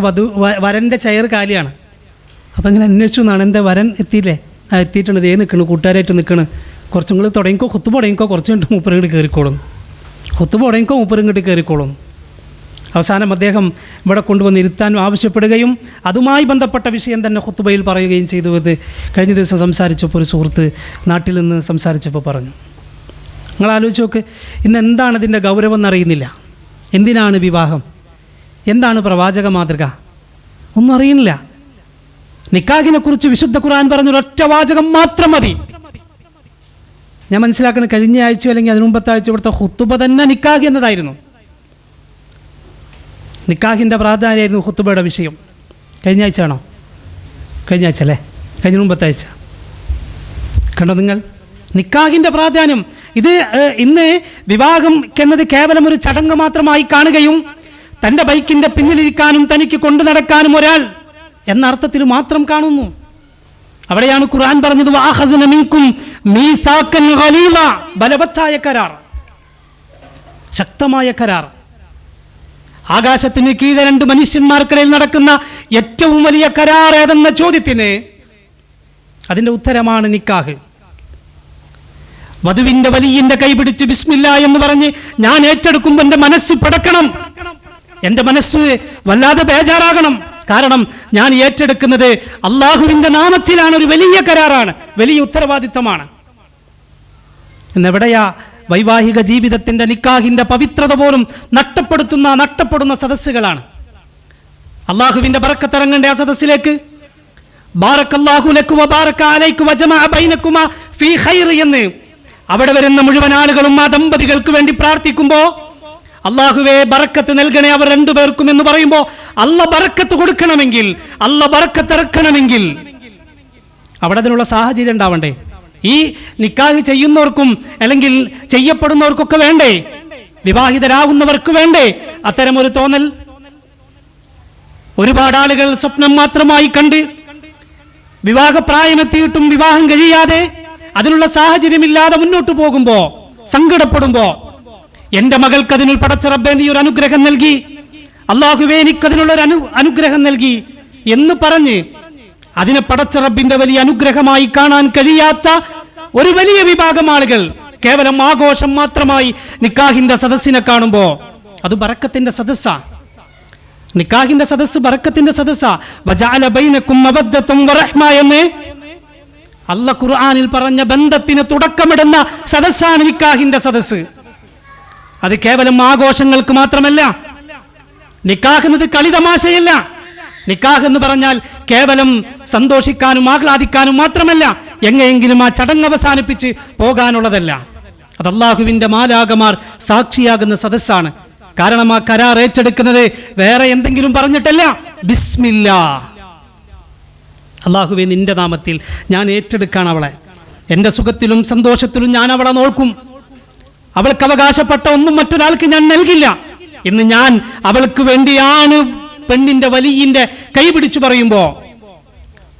വരൻ്റെ ചെയറ് കാലിയാണ്. അപ്പോൾ ഇങ്ങനെ അന്വേഷിച്ചു എന്നാണ്, എൻ്റെ വരൻ എത്തിയില്ലേ? എത്തിയിട്ടുണ്ട്, ദേ നിൽക്കണു, കൂട്ടുകാരായിട്ട് നിൽക്കണ്, കുറച്ചും കൂടി തുടങ്ങിക്കോ, കുത്തുപ തുടങ്ങിക്കോ, കുറച്ച് കഴിഞ്ഞിട്ട് മൂപ്പരും ഇങ്ങോട്ട് കയറിക്കോളും, കുത്തുപ തുടങ്ങിക്കോ, മൂപ്പരും ഇങ്ങോട്ട് കയറിക്കോളും. അവസാനം അദ്ദേഹം ഇവിടെ കൊണ്ടുവന്ന് ഇരുത്താനും ആവശ്യപ്പെടുകയും അതുമായി ബന്ധപ്പെട്ട വിഷയം തന്നെ ഖുത്ബയിൽ പറയുകയും ചെയ്തു. എന്ന് കഴിഞ്ഞ ദിവസം സംസാരിച്ചപ്പോൾ ഒരു സുഹൃത്ത് നാട്ടിൽ നിന്ന് സംസാരിച്ചപ്പോൾ പറഞ്ഞു. നിങ്ങൾ ആലോചിച്ച് നോക്ക്, ഇന്ന് എന്താണ് ഇതിൻ്റെ ഗൗരവം എന്നറിയുന്നില്ല. എന്തിനാണ് വിവാഹം? എന്താണ് പ്രവാചക മാതൃക? ഒന്നും അറിയുന്നില്ല. നിക്കാഹിനെക്കുറിച്ച് വിശുദ്ധ ഖുർആൻ പറഞ്ഞൊരൊറ്റ വാചകം മാത്രം മതി. ഞാൻ മനസ്സിലാക്കുന്നത് കഴിഞ്ഞ ആഴ്ചയോ അല്ലെങ്കിൽ അതിനു മുമ്പത്തെ ആഴ്ച ഇവിടുത്തെ ഖുത്ബ തന്നെ നിക്കാഹ് എന്നതായിരുന്നു. നിക്കാഹിൻ്റെ പ്രാധാന്യമായിരുന്നു ഖുത്ബയുടെ വിഷയം. കഴിഞ്ഞ ആഴ്ച ആണോ? കഴിഞ്ഞ ആഴ്ച അല്ലേ? കഴിഞ്ഞ മുമ്പത്തെ ആഴ്ച. കണ്ടോ നിങ്ങൾ നിക്കാഹിൻ്റെ പ്രാധാന്യം? ഇത് ഇന്ന് വിവാഹം എന്നത് കേവലം ഒരു ചടങ്ങ് മാത്രമായി കാണുകയും തൻ്റെ ബൈക്കിൻ്റെ പിന്നിലിരിക്കാനും തനിക്ക് കൊണ്ടു നടക്കാനും ഒരാൾ എന്ന അർത്ഥത്തിൽ മാത്രം കാണുന്നു. അവിടെയാണ് ഖുർആൻ പറഞ്ഞത്, വഅഖസ്ന മിൻകും മീസാക്കൻ ഗലീള, ബലവത്തായ കരാർ, ശക്തമായ കരാർ. ആകാശത്തിന് കീഴെ 2 മനുഷ്യന്മാർക്കിടയിൽ നടക്കുന്ന ഏറ്റവും വലിയ കരാർ ഏതെന്ന ചോദ്യത്തിന് അതിൻ്റെ ഉത്തരമാണ് നിക്കാഹ്. വധുവിൻ്റെ വലിയൻ്റെ കൈപിടിച്ച് ബിസ്മില്ലാ എന്ന് പറഞ്ഞ് ഞാൻ ഏറ്റെടുക്കുമ്പോൾ എൻ്റെ മനസ്സ് പടക്കണം, എൻ്റെ മനസ്സ് വല്ലാതെ ബേജാറാകണം. കാരണം ഞാൻ ഏറ്റെടുക്കുന്നത് അള്ളാഹുവിൻ്റെ നാമത്തിലാണ്, ഒരു വലിയ കരാറാണ്, വലിയ ഉത്തരവാദിത്തമാണ്. എന്നെവിടെയാ വൈവാഹിക ജീവിതത്തിൻ്റെ നിക്കാഹിൻ്റെ പവിത്രത പോലും നഷ്ടപ്പെടുന്ന സദസ്സുകളാണ്. അള്ളാഹുവിൻ്റെ ബറക്കത്ത് ഇറങ്ങേണ്ട ആ സദസ്സിലേക്ക് ബാറക്കല്ലാഹു ലക്കു വബാറക അലൈക വജമഅ ബൈനകുമാ ഫീ ഖൈർ എന്ന് അവിടെ വരുന്ന മുഴുവൻ ആളുകളും ആ ദമ്പതികൾക്ക് വേണ്ടി പ്രാർത്ഥിക്കുമ്പോൾ അള്ളാഹുവേ ബറക്കത്ത് നൽകണേ അവർ 2 പേർക്കും എന്ന് പറയുമ്പോൾ അള്ള ബറക്കത്ത് കൊടുക്കണമെങ്കിൽ, അള്ള ബറക്കത്ത് ഇറക്കണമെങ്കിൽ അവിടെ അതിനുള്ള സാഹചര്യം ഉണ്ടാവണ്ടേ? ഈ നിക്കാഹ് ചെയ്യുന്നവർക്കും അല്ലെങ്കിൽ ചെയ്യപ്പെടുന്നവർക്കൊക്കെ വേണ്ടേ? വിവാഹിതരാകുന്നവർക്ക് വേണ്ടേ അത്തരമൊരു തോന്നൽ? ഒരുപാട് ആളുകൾ സ്വപ്നം മാത്രമായി കണ്ട് വിവാഹപ്രായമെത്തിയിട്ടും വിവാഹം കഴിയാതെ അതിനുള്ള സാഹചര്യമില്ലാതെ മുന്നോട്ട് പോകുമ്പോൾ സങ്കടപ്പെടുമ്പോൾ, എൻ്റെ മകൾക്ക് അതിനുള്ള പടച്ച റബ്ബേ നീ ഒരു അനുഗ്രഹം നൽകി, അള്ളാഹുവേ എനിക്കതിനുള്ളൊരു അനുഗ്രഹം നൽകി എന്ന് പറഞ്ഞ് അതിനെ പടച്ച റബ്ബിന്റെ വലിയ അനുഗ്രഹമായി കാണാൻ കഴിയാത്ത ഒരു വലിയ വിഭാഗം ആളുകൾ കേവലം ആഘോഷം മാത്രമായി നിക്കാഹിന്റെ സദസ്സിനെ കാണുമ്പോൾ അത് ബറക്കത്തിന്റെ സദസ്സാ. നിക്കാഹിന്റെ സദസ്സ് ബറക്കത്തിന്റെ സദസ്സാ. വജഅല ബൈനകും മവദ്ദത്തും വറഹ്മ എന്ന് അല്ലാഹ് ഖുർആനിൽ പറഞ്ഞ ബന്ധത്തിന് തുടക്കമിടുന്ന സദസ്സാണ് നിക്കാഹിന്റെ സദസ്സ്. അത് കേവലം ആഘോഷങ്ങൾക്ക് മാത്രമല്ല. നിക്കാഹ് എന്നത് കളിതമാശയല്ല. നിക്കാഹ് എന്ന് പറഞ്ഞാൽ കേവലം സന്തോഷിക്കാനും ആഹ്ലാദിക്കാനും മാത്രമല്ല, എങ്ങനെയെങ്കിലും ആ ചടങ്ങ് അവസാനിപ്പിച്ച് പോകാനുള്ളതല്ല. അത് അല്ലാഹുവിന്റെ മാലാഖമാർ സാക്ഷിയാകുന്ന സദസ്സാണ്. കാരണം ആ കരാർ ഏറ്റെടുക്കുന്നത് വേറെ എന്തെങ്കിലും പറഞ്ഞിട്ടല്ല, ബിസ്മില്ലാ, അല്ലാഹുവേ നിന്റെ നാമത്തിൽ ഞാൻ ഏറ്റെടുക്കാണ് അവളെ, എൻ്റെ സുഖത്തിലും സന്തോഷത്തിലും ഞാൻ അവളെ നോക്കും, അവൾക്ക് അവകാശപ്പെട്ട ഒന്നും മറ്റൊരാൾക്ക് ഞാൻ നൽകില്ല എന്ന് ഞാൻ അവൾക്ക് വേണ്ടിയാണ് പെണ്ണിന്റെ വലിയന്റെ കൈപിടിച്ചു പറയുമ്പോ,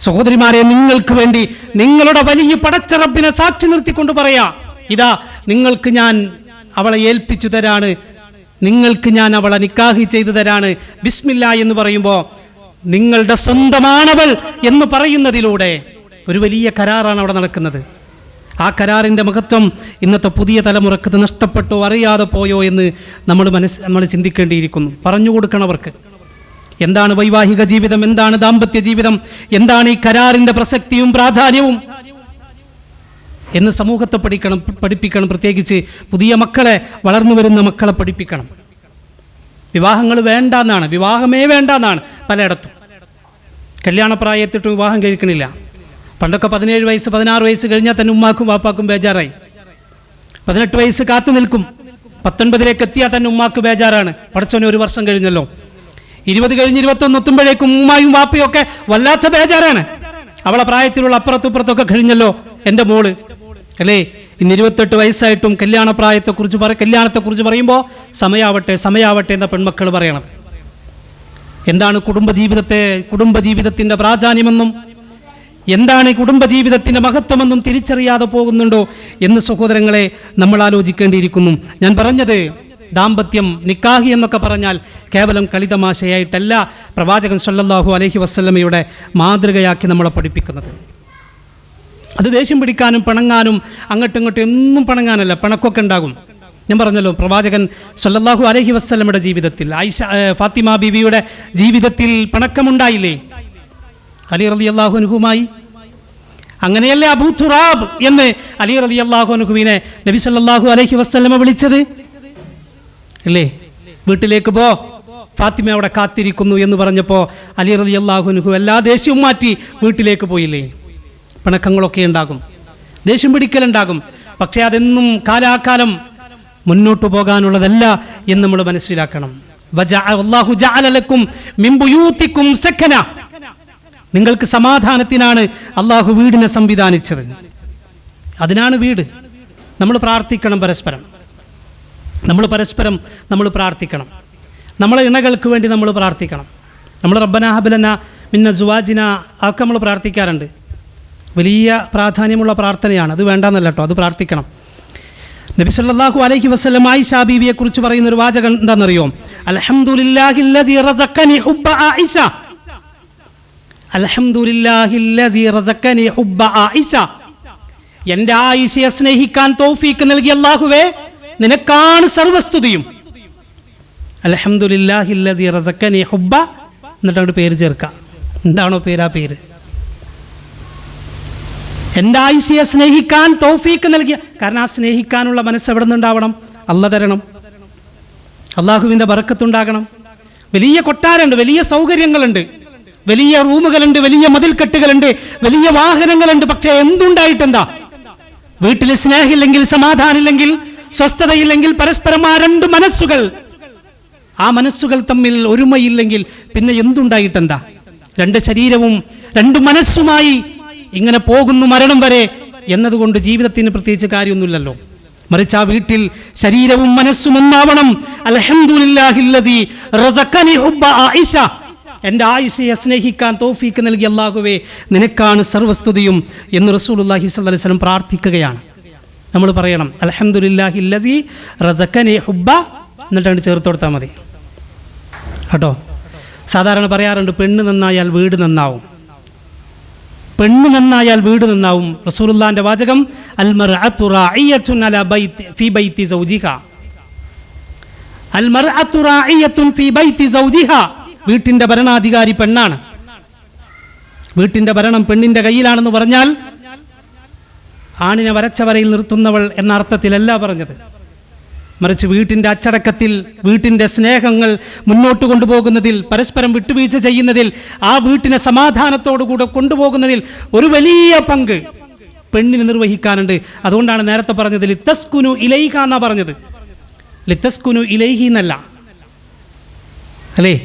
സഹോദരിമാരെ നിങ്ങൾക്ക് വേണ്ടി നിങ്ങളുടെ വലിയ പടച്ച റബ്ബിനെ സാക്ഷി നിർത്തിക്കൊണ്ട് പറയാ, ഇതാ നിങ്ങൾക്ക് ഞാൻ അവളെ ഏൽപ്പിച്ചു തരാണ്, നിങ്ങൾക്ക് ഞാൻ അവളെ നിക്കാഹി ചെയ്തു തരാണ്, ബിസ്മില്ലാ എന്ന് പറയുമ്പോൾ നിങ്ങളുടെ സ്വന്തമാണവൾ എന്ന് പറയുന്നതിലൂടെ ഒരു വലിയ കരാറാണ് അവിടെ നടക്കുന്നത്. ആ കരാറിൻ്റെ മഹത്വം ഇന്നത്തെ പുതിയ തലമുറക്ക് നഷ്ടപ്പെട്ടോ അറിയാതെ പോയോ എന്ന് നമ്മൾ ചിന്തിക്കേണ്ടിയിരിക്കുന്നു. പറഞ്ഞു കൊടുക്കണം അവർക്ക്. എന്താണ് വൈവാഹിക ജീവിതം, എന്താണ് ദാമ്പത്യ ജീവിതം, എന്താണ് ഈ കരാറിൻ്റെ പ്രസക്തിയും പ്രാധാന്യവും എന്ന് സമൂഹത്തെ പഠിപ്പിക്കണം. പ്രത്യേകിച്ച് പുതിയ മക്കളെ, വളർന്നു വരുന്ന മക്കളെ പഠിപ്പിക്കണം. വിവാഹങ്ങൾ വേണ്ടെന്നാണ്, വിവാഹമേ വേണ്ടെന്നാണ് പലയിടത്തും. കല്യാണപ്രായത്തിട്ട് വിവാഹം കഴിക്കണില്ല. പണ്ടൊക്കെ 17 വയസ്സ് 16 വയസ്സ് കഴിഞ്ഞാൽ തന്നെ ഉമ്മാക്കും വാപ്പാക്കും ബേജാറായി. 18 വയസ്സ് കാത്തു നിൽക്കും. 19 എത്തിയാൽ തന്നെ ഉമ്മാക്ക് ബേജാറാണ്. പടച്ചോനെ 1 വർഷം കഴിഞ്ഞല്ലോ. 20 കഴിഞ്ഞ് 21 എത്തുമ്പോഴേക്കും ഉമ്മായും വാപ്പയും ഒക്കെ വല്ലാത്ത ബേജാറാണ്. അവളെ പ്രായത്തിലുള്ള അപ്പുറത്തുപ്പുറത്തൊക്കെ കഴിഞ്ഞല്ലോ എൻ്റെ മോള്, അല്ലേ? ഇന്ന് 28 വയസ്സായിട്ടും കല്യാണത്തെക്കുറിച്ച് പറയുമ്പോൾ സമയാവട്ടെ എന്ന പെൺമക്കൾ പറയണത്. എന്താണ് കുടുംബജീവിതത്തിൻ്റെ പ്രാധാന്യമെന്നും എന്താണ് കുടുംബജീവിതത്തിൻ്റെ മഹത്വമെന്നും തിരിച്ചറിയാതെ പോകുന്നുണ്ടോ എന്ന് സഹോദരങ്ങളെ നമ്മൾ ആലോചിക്കേണ്ടിയിരിക്കുന്നു. ഞാൻ പറഞ്ഞത്, ദാമ്പത്യം, നിക്കാഹി എന്നൊക്കെ പറഞ്ഞാൽ കേവലം കളിതമാശയായിട്ടല്ല പ്രവാചകൻ സ്വല്ലല്ലാഹു അലൈഹി വസല്ലമയുടെ മാതൃകയാക്കി നമ്മളെ പഠിപ്പിക്കുന്നത്. അത് ദേഷ്യം പിടിക്കാനും പിണങ്ങാനും അങ്ങോട്ടും ഇങ്ങോട്ടും എന്നും പിണങ്ങാനല്ല, പിണക്കൊക്കെ ഉണ്ടാകും. ഞാൻ പറഞ്ഞല്ലോ, പ്രവാചകൻ സ്വല്ലല്ലാഹു അലൈഹി വസല്ലമയുടെ ജീവിതത്തിൽ, ഫാത്തിമ ബീവിയുടെ ജീവിതത്തിൽ പിണക്കമുണ്ടായില്ലേ അലി റളിയല്ലാഹു അൻഹുമായി? അങ്ങനെയല്ലേ അബൂ തുറാബ് എന്ന് അലി റളിയല്ലാഹു അൻഹുവിനെ നബി സല്ലല്ലാഹു അലൈഹി വസല്ലമ വിളിച്ചത്, അല്ലേ? വീട്ടിലേക്ക് പോ, ഫാത്തിമ അവിടെ കാത്തിരിക്കുന്നു എന്ന് പറഞ്ഞപ്പോൾ അലി റളിയല്ലാഹു അൻഹു എല്ലാ ദേഷ്യവും മാറ്റി വീട്ടിലേക്ക് പോയില്ലേ? പിണക്കങ്ങളൊക്കെ ഉണ്ടാകും, ദേഷ്യം പിടിക്കലുണ്ടാകും. പക്ഷേ അതെന്നും കാലാകാലം മുന്നോട്ട് പോകാനുള്ളതല്ല എന്ന് നമ്മൾ മനസ്സിലാക്കണം. വല്ലാഹു ജഅല ലക്കും മിൻ ബുയൂതിക്കും സക്കന, നിങ്ങൾക്ക് സമാധാനത്തിനാണ് അള്ളാഹു വീടിനെ സംവിധാനിച്ചത്. അതിനാണ് വീട്. നമ്മൾ പ്രാർത്ഥിക്കണം പരസ്പരം, നമ്മൾ പ്രാർത്ഥിക്കണം. നമ്മളെ ഇണകൾക്ക് വേണ്ടി നമ്മൾ പ്രാർത്ഥിക്കണം. നമ്മൾ റബ്ബനാ ഹബ് ലനാ മിൻ അസ്വാജിന ഒക്കെ നമ്മൾ പ്രാർത്ഥിക്കാറുണ്ട്. വലിയ പ്രാധാന്യമുള്ള പ്രാർത്ഥനയാണ്, അത് വേണ്ടെന്നല്ല കേട്ടോ, അത് പ്രാർത്ഥിക്കണം. നബി സല്ലല്ലാഹു അലൈഹി വസല്ലം ആയിഷ ബീവിയെ കുറിച്ച് പറയുന്ന ഒരു വാചകം എന്താണെന്നറിയോ? അൽഹംദുലില്ലാഹില്ലദീ റസഖനി ഹുബ്ബ ആയിഷ, അൽഹംദുലില്ലാഹില്ലദീ റസഖനി ഹുബ്ബ ആയിഷ, എൻ്റെ ആയിഷയെ സ്നേഹിക്കാൻ തൗഫീക്ക് നൽകിയ അല്ലാഹുവേ, നിനക്കാണ് സർവസ്തുതിയും. അൽഹംദുലില്ലാഹില്ലദീ റസഖനി ഹുബ്ബ, എന്നിട്ട് അങ്ങോട്ട് പേര് ചേർക്കുക. എന്താണോ പേര്, ആ പേര്. എൻ്റെ ആയിഷയെ സ്നേഹിക്കാൻ തൗഫീക്ക് നൽകിയ, കാരണം ആ സ്നേഹിക്കാനുള്ള മനസ്സ് എവിടെ നിന്നുണ്ടാവണം? അല്ലാഹ് തരണം. അള്ളാഹുവിൻ്റെ ബറക്കത്തുണ്ടാകണം. വലിയ കൊട്ടാരമുണ്ട്, വലിയ സൗകര്യങ്ങളുണ്ട്, വലിയ റൂമുകളുണ്ട്, വലിയ മതിൽക്കെട്ടുകളുണ്ട്, വലിയ വാഹനങ്ങളുണ്ട്. പക്ഷേ എന്തുണ്ടായിട്ടെന്താ? വീട്ടിൽ സ്നേഹമില്ലെങ്കിൽ, സമാധാനമില്ലെങ്കിൽ, സ്വസ്ഥതയില്ലെങ്കിൽ, പരസ്പരം ആ 2 മനസ്സുകൾ, ആ മനസ്സുകൾ തമ്മിൽ ഒരുമയില്ലെങ്കിൽ പിന്നെ എന്തുണ്ടായിട്ടെന്താ? 2 ശരീരവും 2 മനസ്സുമായി ഇങ്ങനെ പോകുന്നു മരണം വരെ എന്നതുകൊണ്ട് ജീവിതത്തിന് പ്രത്യേകിച്ച് കാര്യമൊന്നുമില്ലല്ലോ. മറിച്ച് ആ വീട്ടിൽ ശരീരവും മനസ്സും ഒന്നാവണം. അൽഹംദുലില്ലാഹില്ലദീ റസഖനി ഹുബ്ബ ആയിഷ, എൻ്റെ ആയിഷയെ സ്നേഹിക്കാൻ തൗഫീക്ക് നൽകിയ അല്ലാഹുവേ, നിനക്കാണ് സർവസ്തുതിയും എന്ന് റസൂലുള്ളാഹി സ്വല്ലല്ലാഹു അലൈഹി വസല്ലം പ്രാർത്ഥിക്കുകയാണ്. നമ്മൾ പറയണം അൽഹംദുലില്ലാഹില്ലദീ റസഖനി ഹുബ്ബ, എന്നിട്ടാണ് ചേർത്ത് കൊടുത്താൽ മതി കേട്ടോ. സാധാരണ പറയാറുണ്ട്, പെണ്ണ് നന്നായാൽ വീട് നന്നാവും, പെണ്ണ് നന്നായാൽ വീട് നന്നാവും. റസൂലുള്ളാഹിന്റെ വാചകം, അൽ മർഅതു റാഇയത്തുൻ അലാ ഫീ ബൈതി സൗജിഹാ, അൽ മർഅതു റാഇയത്തുൻ ഫീ ബൈതി സൗജിഹാ, വീട്ടിൻ്റെ ഭരണാധികാരി പെണ്ണാണ്. വീട്ടിൻ്റെ ഭരണം പെണ്ണിൻ്റെ കയ്യിലാണെന്ന് പറഞ്ഞാൽ ആണിനെ വരച്ച വരയിൽ നിർത്തുന്നവൾ എന്ന അർത്ഥത്തിലല്ല പറഞ്ഞത്. മറിച്ച് വീട്ടിൻ്റെ അച്ചടക്കത്തിൽ, വീട്ടിൻ്റെ സ്നേഹങ്ങൾ മുന്നോട്ട് കൊണ്ടുപോകുന്നതിൽ, പരസ്പരം വിട്ടുവീഴ്ച ചെയ്യുന്നതിൽ, ആ വീട്ടിനെ സമാധാനത്തോടുകൂടെ കൊണ്ടുപോകുന്നതിൽ ഒരു വലിയ പങ്ക് പെണ്ണിന് നിർവഹിക്കാനുണ്ട്. അതുകൊണ്ടാണ് നേരത്തെ പറഞ്ഞത് ലിത്തസ്കുനു ഇലൈഹ എന്നാ പറഞ്ഞത്, ലിത്തസ്കുനു ഇലൈഹി എന്നല്ല, അല്ലേ?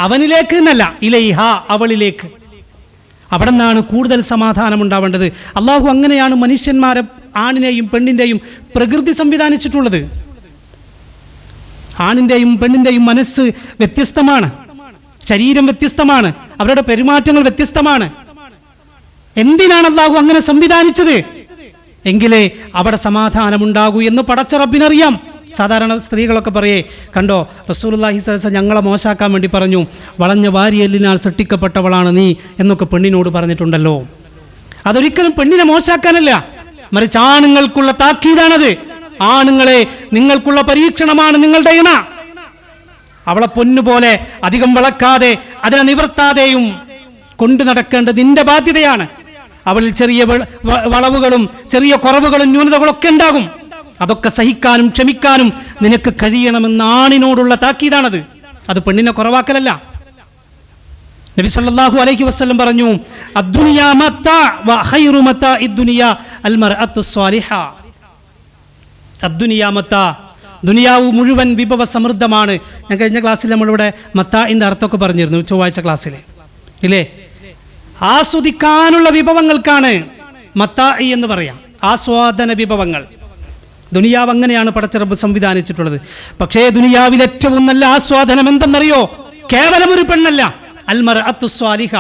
അവനിലേക്ക് എന്നല്ല, ഇലൈഹ, അവളിലേക്ക്. അവിടെ നിന്നാണ് കൂടുതൽ സമാധാനം ഉണ്ടാവേണ്ടത്. അള്ളാഹു അങ്ങനെയാണ് മനുഷ്യന്മാരെ, ആണിനെയും പെണ്ണിൻ്റെയും പ്രകൃതി സംവിധാനിച്ചിട്ടുള്ളത്. ആണിൻ്റെയും പെണ്ണിൻ്റെയും മനസ്സ് വ്യത്യസ്തമാണ്, ശരീരം വ്യത്യസ്തമാണ്, അവരുടെ പെരുമാറ്റങ്ങൾ വ്യത്യസ്തമാണ്. എന്തിനാണ് അള്ളാഹു അങ്ങനെ സംവിധാനിച്ചത്? എങ്കിലേ അവിടെ സമാധാനമുണ്ടാകൂ എന്ന് പടച്ച റബ്ബിനറിയാം. സാധാരണ സ്ത്രീകളൊക്കെ പറയേ, കണ്ടോ റസൂലുള്ളാഹി സ്വല്ലല്ലാഹു അലൈഹി വസല്ലം ഞങ്ങളെ മോശാക്കാൻ വേണ്ടി പറഞ്ഞു, വളഞ്ഞ വാരിയെല്ലിനാൽ സൃഷ്ടിക്കപ്പെട്ടവളാണ് നീ എന്നൊക്കെ പെണ്ണിനോട് പറഞ്ഞിട്ടുണ്ടല്ലോ. അതൊരിക്കലും പെണ്ണിനെ മോശാക്കാനല്ല, മറിച്ച് ആണുങ്ങൾക്കുള്ള താക്കീതാണത്. ആണുങ്ങളെ, നിങ്ങൾക്കുള്ള പരീക്ഷണമാണ് നിങ്ങളുടെ ഇണ. അവളെ പൊന്നുപോലെ അധികം വളക്കാതെ അതിനെ നിവർത്താതെയും കൊണ്ടു നടക്കേണ്ടത് നിന്റെ ബാധ്യതയാണ്. അവളിൽ ചെറിയ വളവുകളും ചെറിയ കുറവുകളും ന്യൂനതകളൊക്കെ ഉണ്ടാകും. അതൊക്കെ സഹിക്കാനും ക്ഷമിക്കാനും നിനക്ക് കഴിയണമെന്ന ആണിനോടുള്ള താക്കീതാണത്. അത് പെണ്ണിനെ കുറവാക്കലല്ല. നബി സല്ലല്ലാഹു അലൈഹി വസല്ലം പറഞ്ഞു, അദ്ദുനിയാ മത്താ വ ഖൈറു മത്താഇദ് ദുനിയാ അൽ മർഅത്തു സ്വാലിഹ. അദ്ദുനിയാ മത്താ, ദുനിയാവ് മുഴുവൻ വിഭവ സമൃദ്ധമാണ്. ഞാൻ കഴിഞ്ഞ ക്ലാസ്സിൽ നമ്മളിവിടെ മത്താഇൻ്റെ അർത്ഥമൊക്കെ പറഞ്ഞിരുന്നു, ചൊവ്വാഴ്ച ക്ലാസ്സിൽ ഇല്ലേ. ആസ്വദിക്കാനുള്ള വിഭവങ്ങൾക്കാണ് മത്താഇ എന്ന് പറയാം, ആസ്വാദന വിഭവങ്ങൾ. ദുനിയാവ് അങ്ങനെയാണ് പടച്ചറബ് സംവിധാനിച്ചിട്ടുള്ളത്. പക്ഷേ ദുനിയാവിൽ ഏറ്റവും നല്ല ആസ്വാദനം എന്തെന്നറിയോ? കേവലം ഒരു പെണ്ണല്ല, അൽ മർഅത്തു സ്വാലിഹ,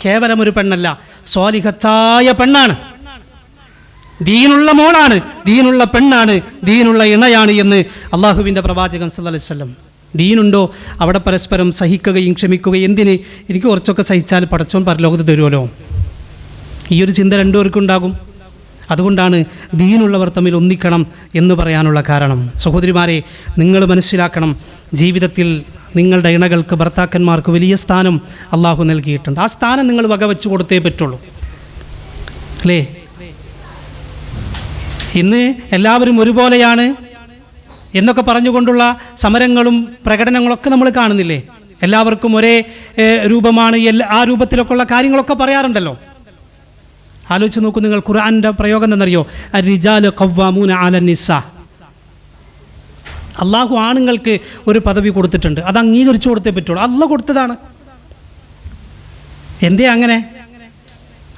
കേവലം ഒരു പെണ്ണല്ല, സ്വാലിഹത്തായ പെണ്ണാണ്, ദീനുള്ള മോളാണ്, ദീനുള്ള പെണ്ണാണ്, ദീനുള്ള ഇണയാണ് എന്ന് അള്ളാഹുവിൻ്റെ പ്രവാചകൻ സല്ലല്ലാഹു അലൈഹി വസല്ലം. ദീനുണ്ടോ അവിടെ പരസ്പരം സഹിക്കുകയും ക്ഷമിക്കുകയും. എന്തിന്? എനിക്ക് കുറച്ചൊക്കെ സഹിച്ചാൽ പടച്ചോൻ പരലോകത്ത് തരുമല്ലോ, ഈ ഒരു ചിന്ത രണ്ടുപേർക്കും ഉണ്ടാകും. അതുകൊണ്ടാണ് ദീനുള്ളവർ തമ്മിൽ ഒന്നിക്കണം എന്ന് പറയാനുള്ള കാരണം. സഹോദരിമാരെ, നിങ്ങൾ മനസ്സിലാക്കണം, ജീവിതത്തിൽ നിങ്ങളുടെ ഇണകൾക്ക്, ഭർത്താക്കന്മാർക്ക് വലിയ സ്ഥാനം അള്ളാഹു നൽകിയിട്ടുണ്ട്. ആ സ്ഥാനം നിങ്ങൾ വകവെച്ച് കൊടുത്തേ പറ്റുള്ളൂ, അല്ലേ? ഇന്ന് എല്ലാവരും ഒരുപോലെയാണ് എന്നൊക്കെ പറഞ്ഞുകൊണ്ടുള്ള സമരങ്ങളും പ്രകടനങ്ങളൊക്കെ നമ്മൾ കാണുന്നില്ലേ? എല്ലാവർക്കും ഒരേ രൂപമാണ്, ആ രൂപത്തിലൊക്കെ ഉള്ള കാര്യങ്ങളൊക്കെ പറയാറുണ്ടല്ലോ. ആലോചിച്ച് നോക്കൂ നിങ്ങൾ, ഖുർആൻ്റെ പ്രയോഗം എന്താണെന്നറിയോ? അർരിജാലു ഖവ്വാമൂന അലൻ നിസാ. അള്ളാഹു ആണുങ്ങൾക്ക് ഒരു പദവി കൊടുത്തിട്ടുണ്ട്, അത് അംഗീകരിച്ചു കൊടുത്തേ പറ്റുള്ളൂ. അള്ളാഹു കൊടുത്തതാണ്. എന്തേ അങ്ങനെ?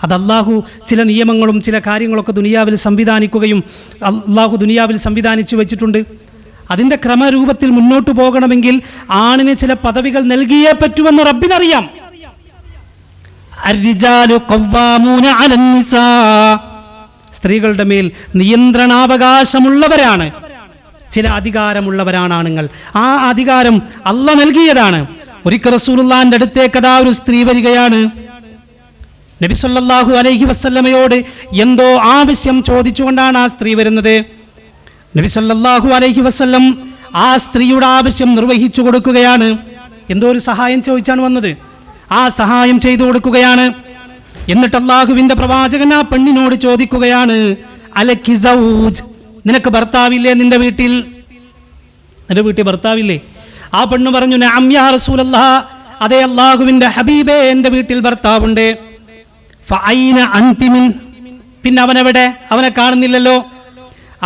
അത് അള്ളാഹു ചില നിയമങ്ങളും ചില കാര്യങ്ങളൊക്കെ ദുനിയാവിൽ സംവിധാനിക്കുകയും അള്ളാഹു ദുനിയാവിൽ സംവിധാനിച്ചു വെച്ചിട്ടുണ്ട്. അതിൻ്റെ ക്രമരൂപത്തിൽ മുന്നോട്ട് പോകണമെങ്കിൽ ആണിന് ചില പദവികൾ നൽകിയേ പറ്റുമെന്ന് റബ്ബിനറിയാം. അർരിജാലു ഖവ്വാമൂന അലൻ നിസാ, സ്ത്രീകളുടെ മേൽ നിയന്ത്രണാവകാശമുള്ളവരാണ്, ചില അധികാരമുള്ളവരാണ് ആണുങ്ങൾ. ആ അധികാരം അള്ളാഹ് നൽകിയതാണ്. ഒരിക്കൽ റസൂലുള്ളാഹിന്റെ അടുത്തേക്ക് അതാ ഒരു സ്ത്രീ വരികയാണ്. നബി സല്ലല്ലാഹു അലൈഹി വസല്ലമയോട് എന്തോ ആവശ്യം ചോദിച്ചുകൊണ്ടാണ് ആ സ്ത്രീ വരുന്നത്. നബി സല്ലല്ലാഹു അലൈഹി വസല്ലം ആ സ്ത്രീയുടെ ആവശ്യം നിർവഹിച്ചു കൊടുക്കുകയാണ്. എന്തോ ഒരു സഹായം ചോദിച്ചാണ് വന്നത്, ആ സഹായം ചെയ്തു കൊടുക്കുകയാണ്. എന്നിട്ട് അല്ലാഹുവിൻ്റെ പ്രവാചകൻ ആ പെണ്ണിനോട് ചോദിക്കുകയാണ്, അലക്കി സൗജ്, നിനക്ക് ഭർത്താവില്ലേ? നിന്റെ വീട്ടിൽ ഭർത്താവില്ലേ? ആ പെണ്ണ് പറഞ്ഞു, നഅം യാ റസൂലല്ലാഹ്, അതേ അല്ലാഹുവിൻ്റെ ഹബീബേ, എൻ്റെ വീട്ടിൽ ഭർത്താവുണ്ട്. ഫഅൈന അൻതി മിൻ, പിന്നെ അവനെവിടെ? അവനെ കാണുന്നില്ലല്ലോ.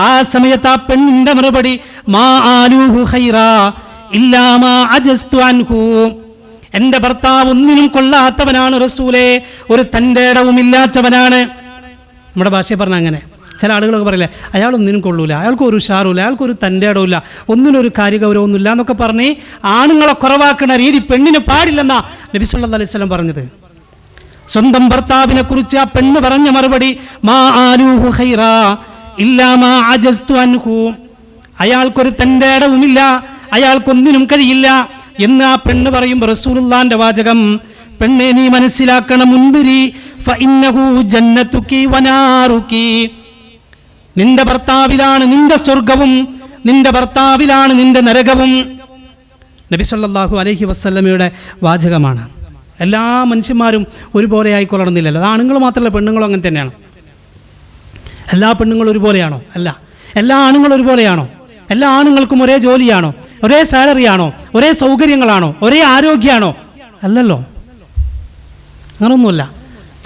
ആ സമയത്ത് ആ പെണ്ണിന്റെ മറുപടി, മാ ആലൂഹു ഖൈറാ ഇല്ലാ മാ അജസ്തു അൻഹു, എൻ്റെ ഭർത്താവ് ഒന്നിനും കൊള്ളാത്തവനാണ് റസൂലേ, ഒരു തൻ്റെ ഇടവുമില്ലാത്തവനാണ്. നമ്മുടെ ഭാഷയെ പറഞ്ഞ അങ്ങനെ. ചില ആളുകളൊക്കെ പറയില്ലേ, അയാളൊന്നിനും കൊള്ളൂല, അയാൾക്കൊരു ഉഷാറുമില്ല, അയാൾക്കൊരു തൻ്റെ ഇടവില്ല, ഒന്നിനൊരു കാര്യഗൗരവമൊന്നുമില്ല എന്നൊക്കെ പറഞ്ഞ് ആണുങ്ങളെ കുറവാക്കുന്ന രീതി പെണ്ണിന് പാടില്ലെന്നാ നബി സല്ലല്ലാഹു അലൈഹി വസല്ലം പറഞ്ഞത്. സ്വന്തം ഭർത്താവിനെ കുറിച്ച് ആ പെണ്ണ് പറഞ്ഞ മറുപടി, മാ ആലൂഹു ഖൈറാ ഇല്ലാ മാ അജസ്തു അൻഹു, അയാൾക്കൊരു തൻ്റെ ഇടവുമില്ല, അയാൾക്കൊന്നിനും കഴിയില്ല എന്ന് ആ പെണ്ണ് പറയുമ്പോൾ റസൂലുള്ളാഹിന്റെ വാചകം, പെണ്ണെ നീ മനസ്സിലാക്കണം, മുൻദിരി ഫഇന്നഹു ജന്നതുകി വനാറുകി, നിന്റെ ഭർത്താവിലാണ് നിന്റെ സ്വർഗവും, നിന്റെ ഭർത്താവിലാണ് നിന്റെ നരകവും. നബി സല്ലല്ലാഹു അലൈഹി വസല്ലമയുടെ വാചകമാണ്. എല്ലാ മനുഷ്യന്മാരും ഒരുപോലെ ആയിക്കൊള്ളണമെന്നില്ലല്ലോ. അത് ആണുങ്ങൾ മാത്രമല്ല, പെണ്ണുങ്ങളും അങ്ങനെ തന്നെയാണ്. എല്ലാ പെണ്ണുങ്ങളും ഒരുപോലെയാണോ? അല്ല. എല്ലാ ആണുങ്ങളും ഒരുപോലെയാണോ? എല്ലാ ആണുങ്ങൾക്കും ഒരേ ജോലിയാണോ? ഒരേ സാലറിയാണോ? ഒരേ സൗകര്യങ്ങളാണോ? ഒരേ ആരോഗ്യമാണോ? അല്ലല്ലോ, അങ്ങനൊന്നുമില്ല.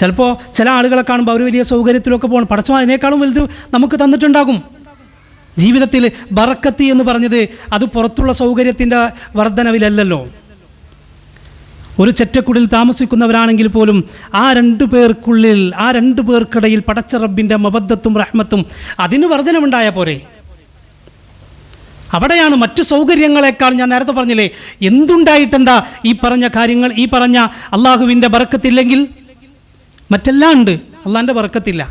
ചിലപ്പോൾ ചില ആളുകളെ കാണുമ്പോൾ അവർ വലിയ സൗകര്യത്തിലൊക്കെ പോകണം, പടച്ചോൻ അതിനേക്കാളും വലുത് നമുക്ക് തന്നിട്ടുണ്ടാകും. ജീവിതത്തിൽ ബറക്കത്ത് എന്ന് പറഞ്ഞത് അത് പുറത്തുള്ള സൗകര്യത്തിൻ്റെ വർധനവിലല്ലല്ലോ. ഒരു ചെറ്റക്കുടിൽ താമസിക്കുന്നവരാണെങ്കിൽ പോലും ആ രണ്ടു പേർക്കിടയിൽ പടച്ച റബ്ബിൻ്റെ മവദ്ദത്തും റഹ്മത്തും അതിന് വർധനമുണ്ടായ പോരെ. അവിടെയാണ് മറ്റു സൗകര്യങ്ങളെക്കാൾ, ഞാൻ നേരത്തെ പറഞ്ഞില്ലേ, എന്തുണ്ടായിട്ടെന്താ ഈ പറഞ്ഞ കാര്യങ്ങൾ, ഈ പറഞ്ഞ അള്ളാഹുവിൻ്റെ ബറക്കത്തില്ലെങ്കിൽ മറ്റെല്ലാം ഉണ്ട്, അള്ളാഹിൻ്റെ ബറക്കത്തില്ല.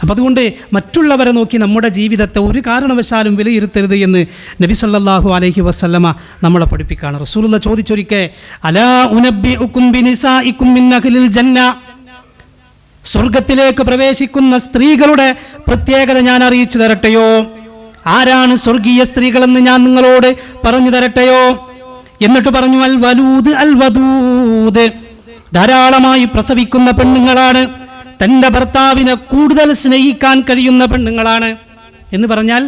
അപ്പം അതുകൊണ്ട് മറ്റുള്ളവരെ നോക്കി നമ്മുടെ ജീവിതത്തെ ഒരു കാരണവശാലും വിലയിരുത്തരുത് എന്ന് നബി സല്ലല്ലാഹു അലൈഹി വസല്ലമ നമ്മളെ പഠിപ്പിക്കുകയാണ്. റസൂലുള്ളാഹി ചോദിച്ചൊരിക്കെ, അലാ ഉനബ്ബിഉകും ബിനിസാഇകും മിൻ അഹ്ലിൽ ജന്ന, സ്വർഗത്തിലേക്ക് പ്രവേശിക്കുന്ന സ്ത്രീകളുടെ പ്രത്യേകത ഞാൻ അറിയിച്ചു തരട്ടെയോ? ആരാണ് സ്വർഗീയ സ്ത്രീകളെന്ന് ഞാൻ നിങ്ങളോട് പറഞ്ഞു തരട്ടെയോ? എന്നിട്ട് പറഞ്ഞു, അൽ വലൂദ് അൽ വദൂദ്, ധാരാളമായി പ്രസവിക്കുന്ന പെണ്ണുങ്ങളാണ്, തൻ്റെ ഭർത്താവിനെ കൂടുതൽ സ്നേഹിക്കാൻ കഴിയുന്ന പെണ്ണുങ്ങളാണ്. എന്ന് പറഞ്ഞാൽ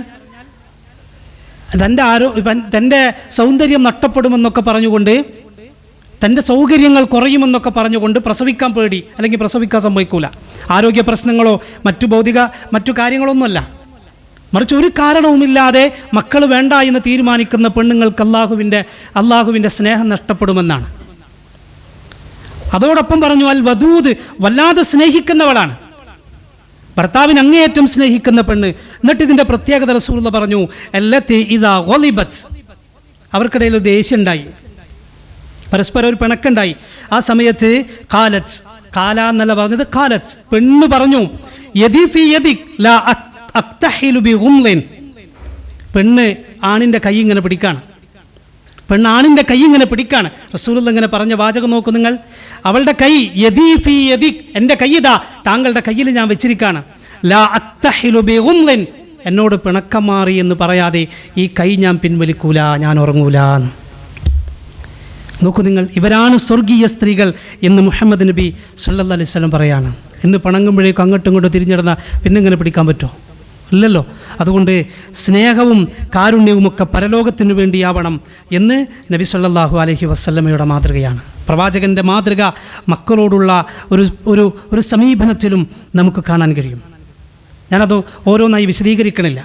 തൻ്റെ സൗന്ദര്യം നഷ്ടപ്പെടുമെന്നൊക്കെ പറഞ്ഞുകൊണ്ട്, തൻ്റെ സൗകര്യങ്ങൾ കുറയുമെന്നൊക്കെ പറഞ്ഞുകൊണ്ട് പ്രസവിക്കാൻ പേടി, അല്ലെങ്കിൽ പ്രസവിക്കാൻ സംഭവിക്കൂല. ആരോഗ്യ പ്രശ്നങ്ങളോ മറ്റു കാര്യങ്ങളൊന്നുമല്ല, മറിച്ച് ഒരു കാരണവുമില്ലാതെ മക്കൾ വേണ്ട എന്ന് തീരുമാനിക്കുന്ന പെണ്ണുങ്ങൾക്ക് അള്ളാഹുവിൻ്റെ സ്നേഹം നഷ്ടപ്പെടുമെന്നാണ്. അതോടൊപ്പം പറഞ്ഞു, അൽ വദൂദ്, വല്ലാതെ സ്നേഹിക്കുന്നവളാണ്, ഭർത്താവിന് അങ്ങേയറ്റം സ്നേഹിക്കുന്ന പെണ്ണ്. എന്നിട്ട് ഇതിൻ്റെ പ്രത്യേകത റസൂലുള്ളാഹി പറഞ്ഞു, അല്ലത്തി ഇദാ ഗളിബത്, അവർക്കിടയിൽ ഒരു ദേഷ്യം ഉണ്ടായി, പരസ്പരം ഒരു പിണക്കുണ്ടായി. ആ സമയത്ത് കാലത്ത്, കാല എന്നല്ല പറഞ്ഞത്, കാലത്ത്, പെണ്ണ് പറഞ്ഞു, യദി ഫി യദിക് ലാ അക്തഹിലു ബി ഗുംലിൻ, പെണ്ണ് ആണിൻ്റെ കൈ ഇങ്ങനെ പിടിക്കാണ്, പെണ്ണ് ആണിൻ്റെ കൈ ഇങ്ങനെ പിടിക്കാണ്. റസൂലുള്ളാഹി ഇങ്ങനെ പറഞ്ഞ വാചകം നോക്കൂ നിങ്ങൾ, അവളുടെ കൈ യദി ഫി യദിക്, എൻ്റെ കൈ ഇതാ താങ്കളുടെ കയ്യിൽ ഞാൻ വെച്ചിരിക്കുകയാണ്, ലാ അക്തഹിലു ബി ഗുംലിൻ, എന്നോട് പിണക്കം മാറി എന്ന് പറയാതെ ഈ കൈ ഞാൻ പിൻവലിക്കൂല, ഞാൻ ഉറങ്ങൂല. നോക്കൂ നിങ്ങൾ, ഇവരാണ് സ്വർഗീയ സ്ത്രീകൾ എന്ന് മുഹമ്മദ് നബി സല്ലല്ലാഹു അലൈഹി വസല്ലം പറയാണ്. ഇന്ന് പിണങ്ങുമ്പോഴേക്കും അങ്ങോട്ടും ഇങ്ങോട്ടും തിരിഞ്ഞിടുന്ന പിന്നെ ഇങ്ങനെ പിടിക്കാൻ പറ്റുമോ? ഇല്ലല്ലോ. അതുകൊണ്ട് സ്നേഹവും കാരുണ്യവുമൊക്കെ പരലോകത്തിനു വേണ്ടിയാവണം എന്ന് നബി സല്ലല്ലാഹു അലൈഹി വസല്ലമയുടെ മാതൃകയാണ്. പ്രവാചകൻ്റെ മാതൃക മക്കളോടുള്ള ഒരു സമീപനത്തിലും നമുക്ക് കാണാൻ കഴിയും. ഞാനത് ഓരോന്നായി വിശദീകരിക്കണില്ല,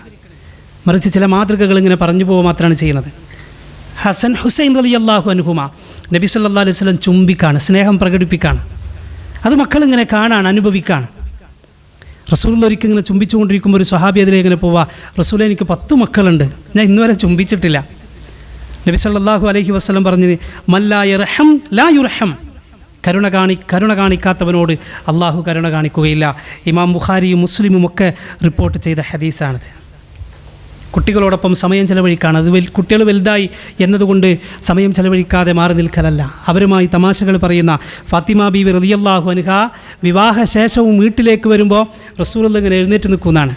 മറിച്ച് ചില മാതൃകകൾ ഇങ്ങനെ പറഞ്ഞു പോവുക മാത്രമാണ് ചെയ്യുന്നത്. ഹസൻ ഹുസൈൻ റളിയല്ലാഹു അൻഹുമ നബി സല്ലല്ലാഹു അലൈഹി വസല്ലം ചുംബിക്കാണ്, സ്നേഹം പ്രകടിപ്പിക്കാണ്. അത് മക്കളിങ്ങനെ കാണാൻ, അനുഭവിക്കാണ്. റസൂൽ ഒരിക്കൽ ഇങ്ങനെ ചുംബിച്ചുകൊണ്ടിരിക്കുമ്പോൾ ഒരു സ്വഹാബി അതിലെ ഇങ്ങനെ പോവാ, റസൂൽ എനിക്ക് 10 മക്കളുണ്ട്, ഞാൻ ഇന്നുവരെ ചുംബിച്ചിട്ടില്ല. നബി സല്ലല്ലാഹു അലൈഹി വസല്ലം പറഞ്ഞത്, മല്ലാ യർഹം ലാ യുർഹം, കരുണ കാണിക്കാത്തവനോട് അള്ളാഹു കരുണ കാണിക്കുകയില്ല. ഇമാം ബുഖാരിയും മുസ്ലിമും ഒക്കെ റിപ്പോർട്ട് ചെയ്ത ഹദീസാണിത്. കുട്ടികളോടൊപ്പം സമയം ചെലവഴിക്കാണ്. അത് കുട്ടികൾ വലുതായി എന്നതുകൊണ്ട് സമയം ചെലവഴിക്കാതെ മാറി നിൽക്കലല്ല, അവരുമായി തമാശകൾ പറയുന്ന ഫാത്തിമ ബീവി റളിയല്ലാഹു അൻഹ വിവാഹശേഷവും വീട്ടിലേക്ക് വരുമ്പോൾ റസൂലുള്ളാഹി ഇങ്ങനെ എഴുന്നേറ്റ് നിൽക്കുന്നതാണ്.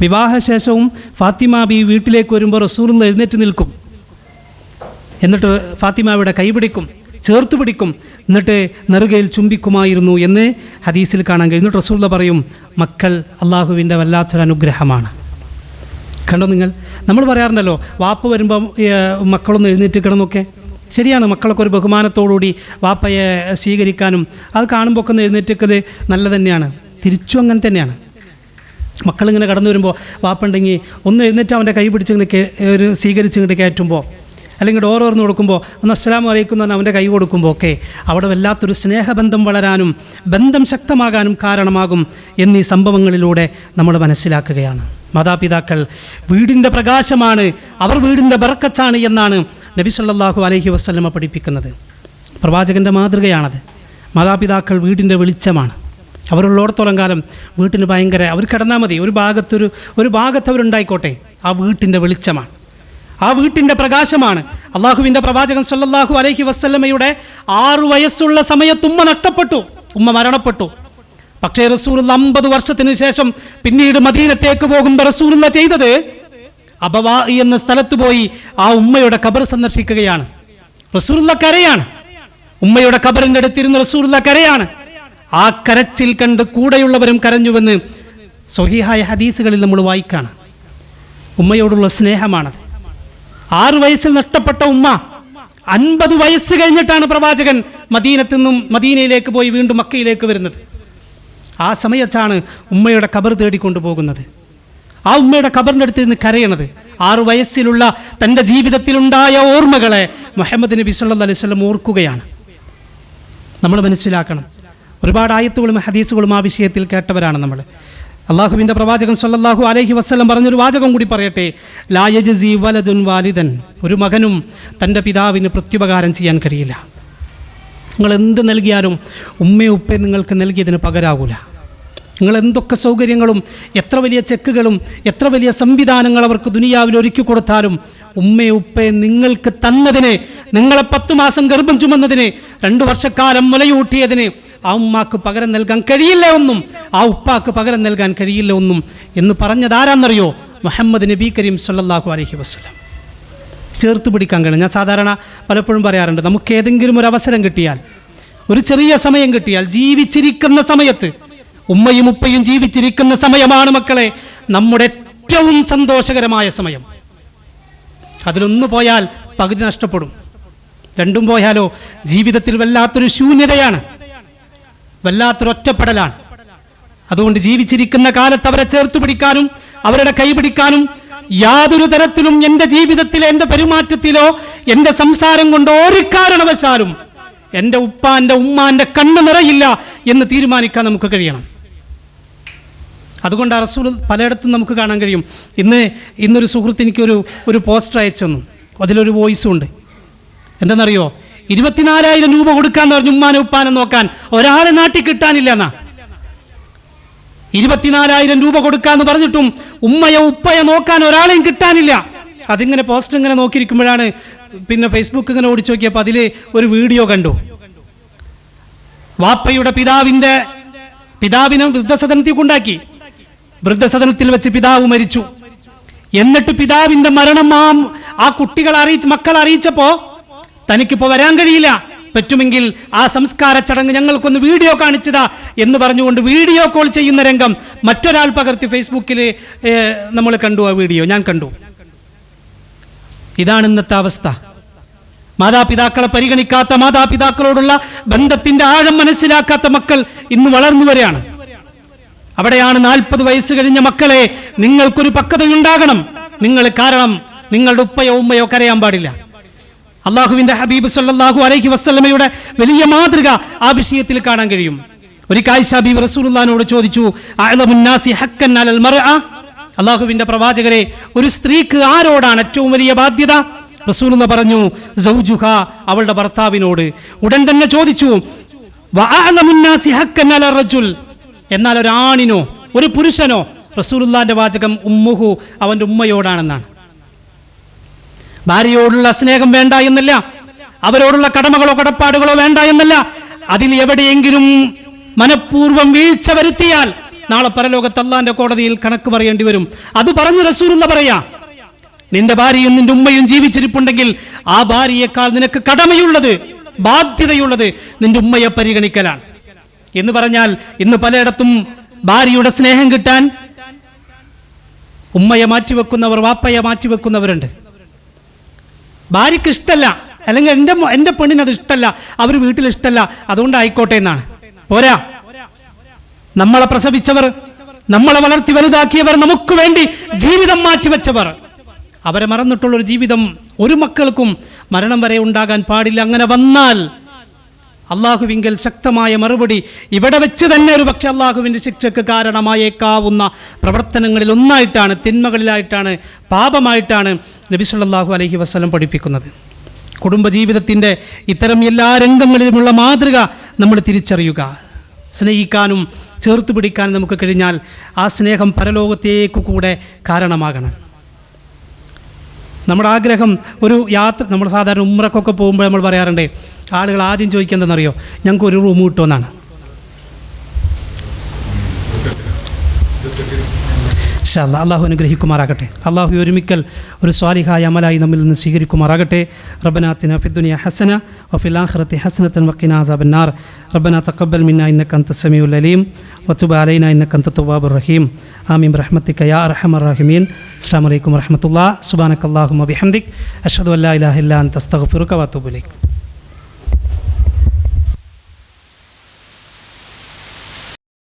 വിവാഹശേഷവും ഫാത്തിമ ബീവി വീട്ടിലേക്ക് വരുമ്പോൾ റസൂലുള്ളാഹി എഴുന്നേറ്റ് നിൽക്കും. എന്നിട്ട് ഫാത്തിമയുടെ കൈ പിടിക്കും, ചേർത്ത് പിടിക്കും, എന്നിട്ട് നെറുകയിൽ ചുംബിക്കുമായിരുന്നു എന്ന് ഹദീസിൽ കാണാൻ കഴിയും. എന്നിട്ട് റസൂലുള്ളാഹി പറയും, മക്കൾ അള്ളാഹുവിൻ്റെ വല്ലാത്തൊരു അനുഗ്രഹമാണ്. കണ്ടോ നിങ്ങൾ, നമ്മൾ പറയാറുണ്ടല്ലോ വാപ്പ വരുമ്പം മക്കളൊന്ന് എഴുന്നേറ്റ് കിടന്നൊക്കെ. ശരിയാണ്, മക്കളൊക്കെ ഒരു ബഹുമാനത്തോടുകൂടി വാപ്പയെ സ്വീകരിക്കാനും അത് കാണുമ്പോൾ ഒക്കെ ഒന്ന് എഴുന്നേറ്റക്കൽ നല്ല തന്നെയാണ്. തിരിച്ചും അങ്ങനെ തന്നെയാണ്. മക്കളിങ്ങനെ കടന്നു വരുമ്പോൾ വാപ്പ ഉണ്ടെങ്കിൽ ഒന്ന് എഴുന്നേറ്റ് അവൻ്റെ കൈ പിടിച്ചിങ്ങനെ ഒരു സ്വീകരിച്ചിങ്ങോട്ട് കയറ്റുമ്പോൾ, അല്ലെങ്കിൽ ഡോർ തുറന്ന് കൊടുക്കുമ്പോൾ ഒന്ന് അസ്സലാമു അലൈക്കും എന്ന് പറഞ്ഞാൽ അവൻ്റെ കൈ കൊടുക്കുമ്പോൾ ഒക്കെ അവിടെ വല്ലാത്തൊരു സ്നേഹബന്ധം വളരാനും ബന്ധം ശക്തമാകാനും കാരണമാകും എന്നീ സംഭവങ്ങളിലൂടെ നമ്മൾ മനസ്സിലാക്കുകയാണ്. മാതാപിതാക്കൾ വീടിൻ്റെ പ്രകാശമാണ്, അവർ വീടിൻ്റെ ബർക്കത്താണ് എന്നാണ് നബി സല്ലല്ലാഹു അലൈഹി വസല്ലമ പഠിപ്പിക്കുന്നത്. പ്രവാചകൻ്റെ മാതൃകയാണത്. മാതാപിതാക്കൾ വീടിൻ്റെ വെളിച്ചമാണ്. അവരുള്ളിടത്തോളം കാലം വീട്ടിന് ഭയങ്കര, അവർ കിടന്നാൽ മതി, ഒരു ഭാഗത്ത് അവരുണ്ടായിക്കോട്ടെ, ആ വീട്ടിൻ്റെ വെളിച്ചമാണ്, ആ വീട്ടിൻ്റെ പ്രകാശമാണ്. അള്ളാഹുവിൻ്റെ പ്രവാചകൻ സല്ലല്ലാഹു അലൈഹി വസല്ലമയുടെ 6 വയസ്സുള്ള സമയത്ത് ഉമ്മ മരണപ്പെട്ടു. പക്ഷേ റസൂലുള്ളാഹി 50 വർഷത്തിന് ശേഷം പിന്നീട് മദീനത്തേക്ക് പോകുമ്പോൾ റസൂലുള്ളാഹി ചെയ്തത് അബവാഇ എന്ന സ്ഥലത്ത് പോയി ആ ഉമ്മയുടെ ഖബർ സന്ദർശിക്കുകയാണ്. റസൂലുള്ളാഹി കരയാണ്, ഉമ്മയുടെ ഖബറിൻ്റെ അടുത്തിരുന്ന് റസൂലുള്ളാഹി കരയാണ്. ആ കരച്ചിൽ കണ്ട് കൂടെയുള്ളവരും കരഞ്ഞുവെന്ന് സ്വഹീഹായ ഹദീസുകളിൽ നമ്മൾ വായിക്കാണ്. ഉമ്മയോടുള്ള സ്നേഹമാണത്. 6 വയസ്സിൽ നഷ്ടപ്പെട്ട ഉമ്മ 50 വയസ്സ് കഴിഞ്ഞിട്ടാണ് പ്രവാചകൻ മദീനയിലേക്ക് പോയി വീണ്ടും മക്കയിലേക്ക് വരുന്നത്. ആ സമയത്താണ് ഉമ്മയുടെ ഖബർ തേടിക്കൊണ്ടു പോകുന്നത്. ആ ഉമ്മയുടെ ഖബറിൻ്റെ അടുത്ത് നിന്ന് കരയണത്. 6 വയസ്സിലുള്ള തൻ്റെ ജീവിതത്തിലുണ്ടായ ഓർമ്മകളെ മുഹമ്മദ് നബി സല്ലല്ലാഹു അലൈഹി വസല്ലം ഓർക്കുകയാണ്. നമ്മൾ മനസ്സിലാക്കണം, ഒരുപാട് ആയത്തുകളും ഹദീസുകളും ആ വിഷയത്തിൽ കേട്ടവരാണ് നമ്മൾ. അള്ളാഹുവിൻ്റെ പ്രവാചകൻ സല്ലല്ലാഹു അലൈഹി വസല്ലം പറഞ്ഞൊരു വാചകം കൂടി പറയട്ടെ, ലാ യജ്സി വലദുൻ വാലിദൻ, ഒരു മകനും തൻ്റെ പിതാവിന് പ്രത്യുപകാരം ചെയ്യാൻ കഴിയില്ല. നിങ്ങൾ എന്ത് നൽകിയാലും ഉമ്മയും ഉപ്പയും നിങ്ങൾക്ക് നൽകിയതിന് പകരാകൂല. നിങ്ങൾ എന്തൊക്കെ സൗകര്യങ്ങളും എത്ര വലിയ ചെക്കുകളും എത്ര വലിയ സംവിധാനങ്ങൾ അവർക്ക് ദുനിയാവിൽ ഒരുക്കി കൊടുത്താലും ഉമ്മയും ഉപ്പയും നിങ്ങൾക്ക് തന്നതിന്, നിങ്ങളെ 10 മാസം ഗർഭം ചുമന്നതിന്, 2 വർഷക്കാലം മുലയൂട്ടിയതിന് ആ ഉമ്മാക്ക് പകരം നൽകാൻ കഴിയില്ല ഒന്നും, ആ ഉപ്പാക്ക് പകരം നൽകാൻ കഴിയില്ല ഒന്നും എന്ന് പറഞ്ഞത് ആരാന്നറിയോ? മുഹമ്മദ് നബി കരീം സല്ലല്ലാഹു അലൈഹി വസല്ലം. ചേർത്ത് പിടിക്കാൻ കഴിയും. ഞാൻ സാധാരണ പലപ്പോഴും പറയാറുണ്ട്, നമുക്ക് ഏതെങ്കിലും ഒരു അവസരം കിട്ടിയാൽ, ഒരു ചെറിയ സമയം കിട്ടിയാൽ, ജീവിച്ചിരിക്കുന്ന സമയത്ത്, ഉമ്മയും ഉപ്പയും ജീവിച്ചിരിക്കുന്ന സമയമാണ് മക്കളെ നമ്മുടെ ഏറ്റവും സന്തോഷകരമായ സമയം. അതിലൊന്നു പോയാൽ പകുതി നഷ്ടപ്പെടും. രണ്ടും പോയാലോ ജീവിതത്തിൽ വല്ലാത്തൊരു ശൂന്യതയാണ്, വല്ലാത്തൊരു ഒറ്റപ്പെടലാണ്. അതുകൊണ്ട് ജീവിച്ചിരിക്കുന്ന കാലത്ത് അവരെ ചേർത്ത് പിടിക്കാനും അവരുടെ കൈ പിടിക്കാനും യാതൊരു തരത്തിലും എൻ്റെ ജീവിതത്തിലെ എൻ്റെ പെരുമാറ്റത്തിലോ എൻ്റെ സംസാരം കൊണ്ടോ ഒരു കാരണവശാലും എൻ്റെ ഉപ്പാൻ്റെ ഉമ്മാൻ്റെ കണ്ണ് നിറയില്ല എന്ന് തീരുമാനിക്കാൻ നമുക്ക് കഴിയണം. അതുകൊണ്ട് റസൂൽ പലയിടത്തും നമുക്ക് കാണാൻ കഴിയും. ഇന്നൊരു സുഹൃത്ത് എനിക്കൊരു പോസ്റ്റർ അയച്ചു തന്നു. അതിലൊരു വോയിസും ഉണ്ട്. എന്തെന്നറിയോ? 24,000 രൂപ കൊടുക്കാന്ന് പറഞ്ഞു ഉമ്മാനെ ഉപ്പാനെ നോക്കാൻ. ഒരാളെ നാട്ടിൽ കിട്ടാനില്ല എന്നാ. 24,000 രൂപ കൊടുക്കാന്ന് പറഞ്ഞിട്ടും ഉമ്മയോ ഉപ്പയോ നോക്കാൻ ഒരാളെയും കിട്ടാനില്ല. അതിങ്ങനെ പോസ്റ്റർ ഇങ്ങനെ നോക്കിയിരിക്കുമ്പോഴാണ് പിന്നെ ഫേസ്ബുക്ക് ഇങ്ങനെ ഓടിച്ചു നോക്കിയപ്പോൾ അതിൽ ഒരു വീഡിയോ കണ്ടു. വാപ്പയുടെ പിതാവിനെ വൃദ്ധസദനത്തിൽ കൊണ്ടാക്കി. വൃദ്ധസദനത്തിൽ വെച്ച് പിതാവ് മരിച്ചു. എന്നിട്ട് പിതാവിന്റെ മരണം ആ മക്കൾ അറിയിച്ചപ്പോ തനിക്കിപ്പോ വരാൻ കഴിയില്ല, പറ്റുമെങ്കിൽ ആ സംസ്കാര ചടങ്ങ് ഞങ്ങൾക്കൊന്ന് വീഡിയോ കാണിച്ചതാ എന്ന് പറഞ്ഞുകൊണ്ട് വീഡിയോ കോൾ ചെയ്യുന്ന രംഗം മറ്റൊരാൾ പകർത്തി ഫേസ്ബുക്കിൽ നമ്മൾ കണ്ടു. ആ വീഡിയോ ഞാൻ കണ്ടു. ഇതാണ് ഇന്നത്തെ അവസ്ഥ. മാതാപിതാക്കളെ പരിഗണിക്കാത്ത, മാതാപിതാക്കളോടുള്ള ബന്ധത്തിന്റെ ആഴം മനസ്സിലാക്കാത്ത മക്കൾ ഇന്ന് വളർന്നു വരികയാണ്. അവിടെയാണ് 40 വയസ്സ് കഴിഞ്ഞ മക്കളെ നിങ്ങൾക്കൊരു പക്വതയുണ്ടാകണം. കാരണം നിങ്ങളുടെ ഉപ്പയോ ഉമ്മയോ കരയാൻ പാടില്ല. അള്ളാഹുവിന്റെ ഹബീബ് സല്ലല്ലാഹു അലൈഹി വസല്ലമയുടെ വലിയ മാതൃക ആ വിഷയത്തിൽ കാണാൻ കഴിയും. ഒരു ആയിഷ ബീവി റസൂലുള്ളാഹിനോട് ചോദിച്ചു, അഅ്ലമുന്നാസി ഹഖ്കൻ അലൽ മർഅ, അള്ളാഹുവിന്റെ പ്രവാചകരെ, ഒരു സ്ത്രീക്ക് ആരോടാണ് ഏറ്റവും വലിയ ബാധ്യത? റസൂലുള്ളാഹി പറഞ്ഞു, സൗജുഹ, അവളുടെ ഭർത്താവിനോട്. ഉടൻ തന്നെ ചോദിച്ചു, വഅഅ്ലമുന്നാസി ഹഖ്കൻ അലർ റജുൽ, എന്നാൽ ഒരാണിനോ ഒരു പുരുഷനോ? റസൂലുള്ളാഹിന്റെ വാചകം ഉമ്മുഹു, അവന്റെ ഉമ്മയോടാണെന്നാണ്. ഭാര്യയോടുള്ള സ്നേഹം വേണ്ട എന്നല്ല, അവരോടുള്ള കടമകളോ കടപ്പാടുകളോ വേണ്ട എന്നല്ല, അതിൽ എവിടെയെങ്കിലും മനഃപൂർവ്വം വീഴ്ച വരുത്തിയാൽ നാളെ പരലോകത്ത് അല്ലാഹുവിന്റെ കോടതിയിൽ കണക്ക് പറയേണ്ടി വരും. അത് പറഞ്ഞു റസൂലുള്ളാഹി പറയാ, നിന്റെ ഭാര്യയും നിന്റെ ഉമ്മയും ജീവിച്ചിരിപ്പുണ്ടെങ്കിൽ ആ ഭാര്യയേക്കാൾ നിനക്ക് കടമയുള്ളത്, ബാധ്യതയുള്ളത് നിന്റെ ഉമ്മയെ പരിഗണിക്കലാണ് എന്ന് പറഞ്ഞാൽ, ഇന്ന് പലയിടത്തും ഭാര്യയുടെ സ്നേഹം കിട്ടാൻ ഉമ്മയെ മാറ്റിവെക്കുന്നവർ, വാപ്പയെ മാറ്റിവെക്കുന്നവരുണ്ട്. ഭാര്യയ്ക്ക് ഇഷ്ടമല്ല, അല്ലെങ്കിൽ എൻ്റെ പെണ്ണിന് അത് ഇഷ്ടമല്ല, അവർ വീട്ടിൽ ഇഷ്ടമല്ല, അതുകൊണ്ട് ആയിക്കോട്ടെ എന്നാണ്. പോരാ, നമ്മളെ പ്രസവിച്ചവർ, നമ്മളെ വളർത്തി വലുതാക്കിയവർ, നമുക്ക് വേണ്ടി ജീവിതം മാറ്റിവെച്ചവർ, അവരെ മറന്നിട്ടുള്ളൊരു ജീവിതം ഒരു മക്കൾക്കും മരണം വരെ ഉണ്ടാകാൻ പാടില്ല. അങ്ങനെ വന്നാൽ അള്ളാഹുവിങ്കൽ ശക്തമായ മറുപടി ഇവിടെ വെച്ച് തന്നെ ഒരു പക്ഷെ അള്ളാഹുവിൻ്റെ ശിക്ഷയ്ക്ക് കാരണമായേക്കാവുന്ന പ്രവർത്തനങ്ങളിൽ ഒന്നായിട്ടാണ്, തിന്മകളിലായിട്ടാണ്, പാപമായിട്ടാണ് നബി സല്ലല്ലാഹു അലൈഹി വസല്ലം പഠിപ്പിക്കുന്നത്. കുടുംബജീവിതത്തിൻ്റെ ഇത്തരം എല്ലാ രംഗങ്ങളിലുമുള്ള മാതൃക നമ്മൾ തിരിച്ചറിയുക. സ്നേഹിക്കാനും ചേർത്ത് പിടിക്കാനും നമുക്ക് കഴിഞ്ഞാൽ ആ സ്നേഹം പരലോകത്തേക്കു കൂടെ കാരണമാകണം. നമ്മുടെ ആഗ്രഹം ഒരു യാത്ര, നമ്മൾ സാധാരണ ഉംറക്കൊക്കെ പോകുമ്പോൾ നമ്മൾ പറയാറുണ്ട്, ആളുകൾ ആദ്യം ചോദിക്കുന്നതെന്നറിയോ, ഞങ്ങൾക്ക് ഒരു റൂം കിട്ടുമെന്നാണ്. ഇൻഷാ അല്ലാഹ് അള്ളാഹു അനുഗ്രഹിക്കുമാറാകട്ടെ. അള്ളാഹു ഒരുമിക്കൽ ഒരു സ്വാലിഹായ അമലായി നമ്മിൽ നിന്ന് സ്വീകരിക്കുമാറാകട്ടെ. റബ്ബനാ ആതിനാ ഫിദ്ദുനിയ ഹസന വഫിൽ ആഖിറതി ഹസനതൻ വഖിനാ അസാബന്നാർ. റബ്ബനാ തഖബ്ബൽ മിന്നാ ഇന്നക അൻതസ് സമീഉൽ അലീം വതുബ് അലൈനാ ഇന്നക അൻതത് തവ്വാബുർ റഹീം. ആമീൻ ബിറഹ്മതിക യാ അർഹമർ റഹീമീൻ. അസ്സലാമു അലൈക്കും വറഹ്മത്തുള്ളാഹി. സുബ്ഹാനകല്ലാഹുമ്മ ബിഹംദിക് അഷ്ഹദു അല്ലാ ഇലാഹ ഇല്ലാ അൻത അസ്തഗ്ഫിറുക വഅതൂബു ഇലൈക്.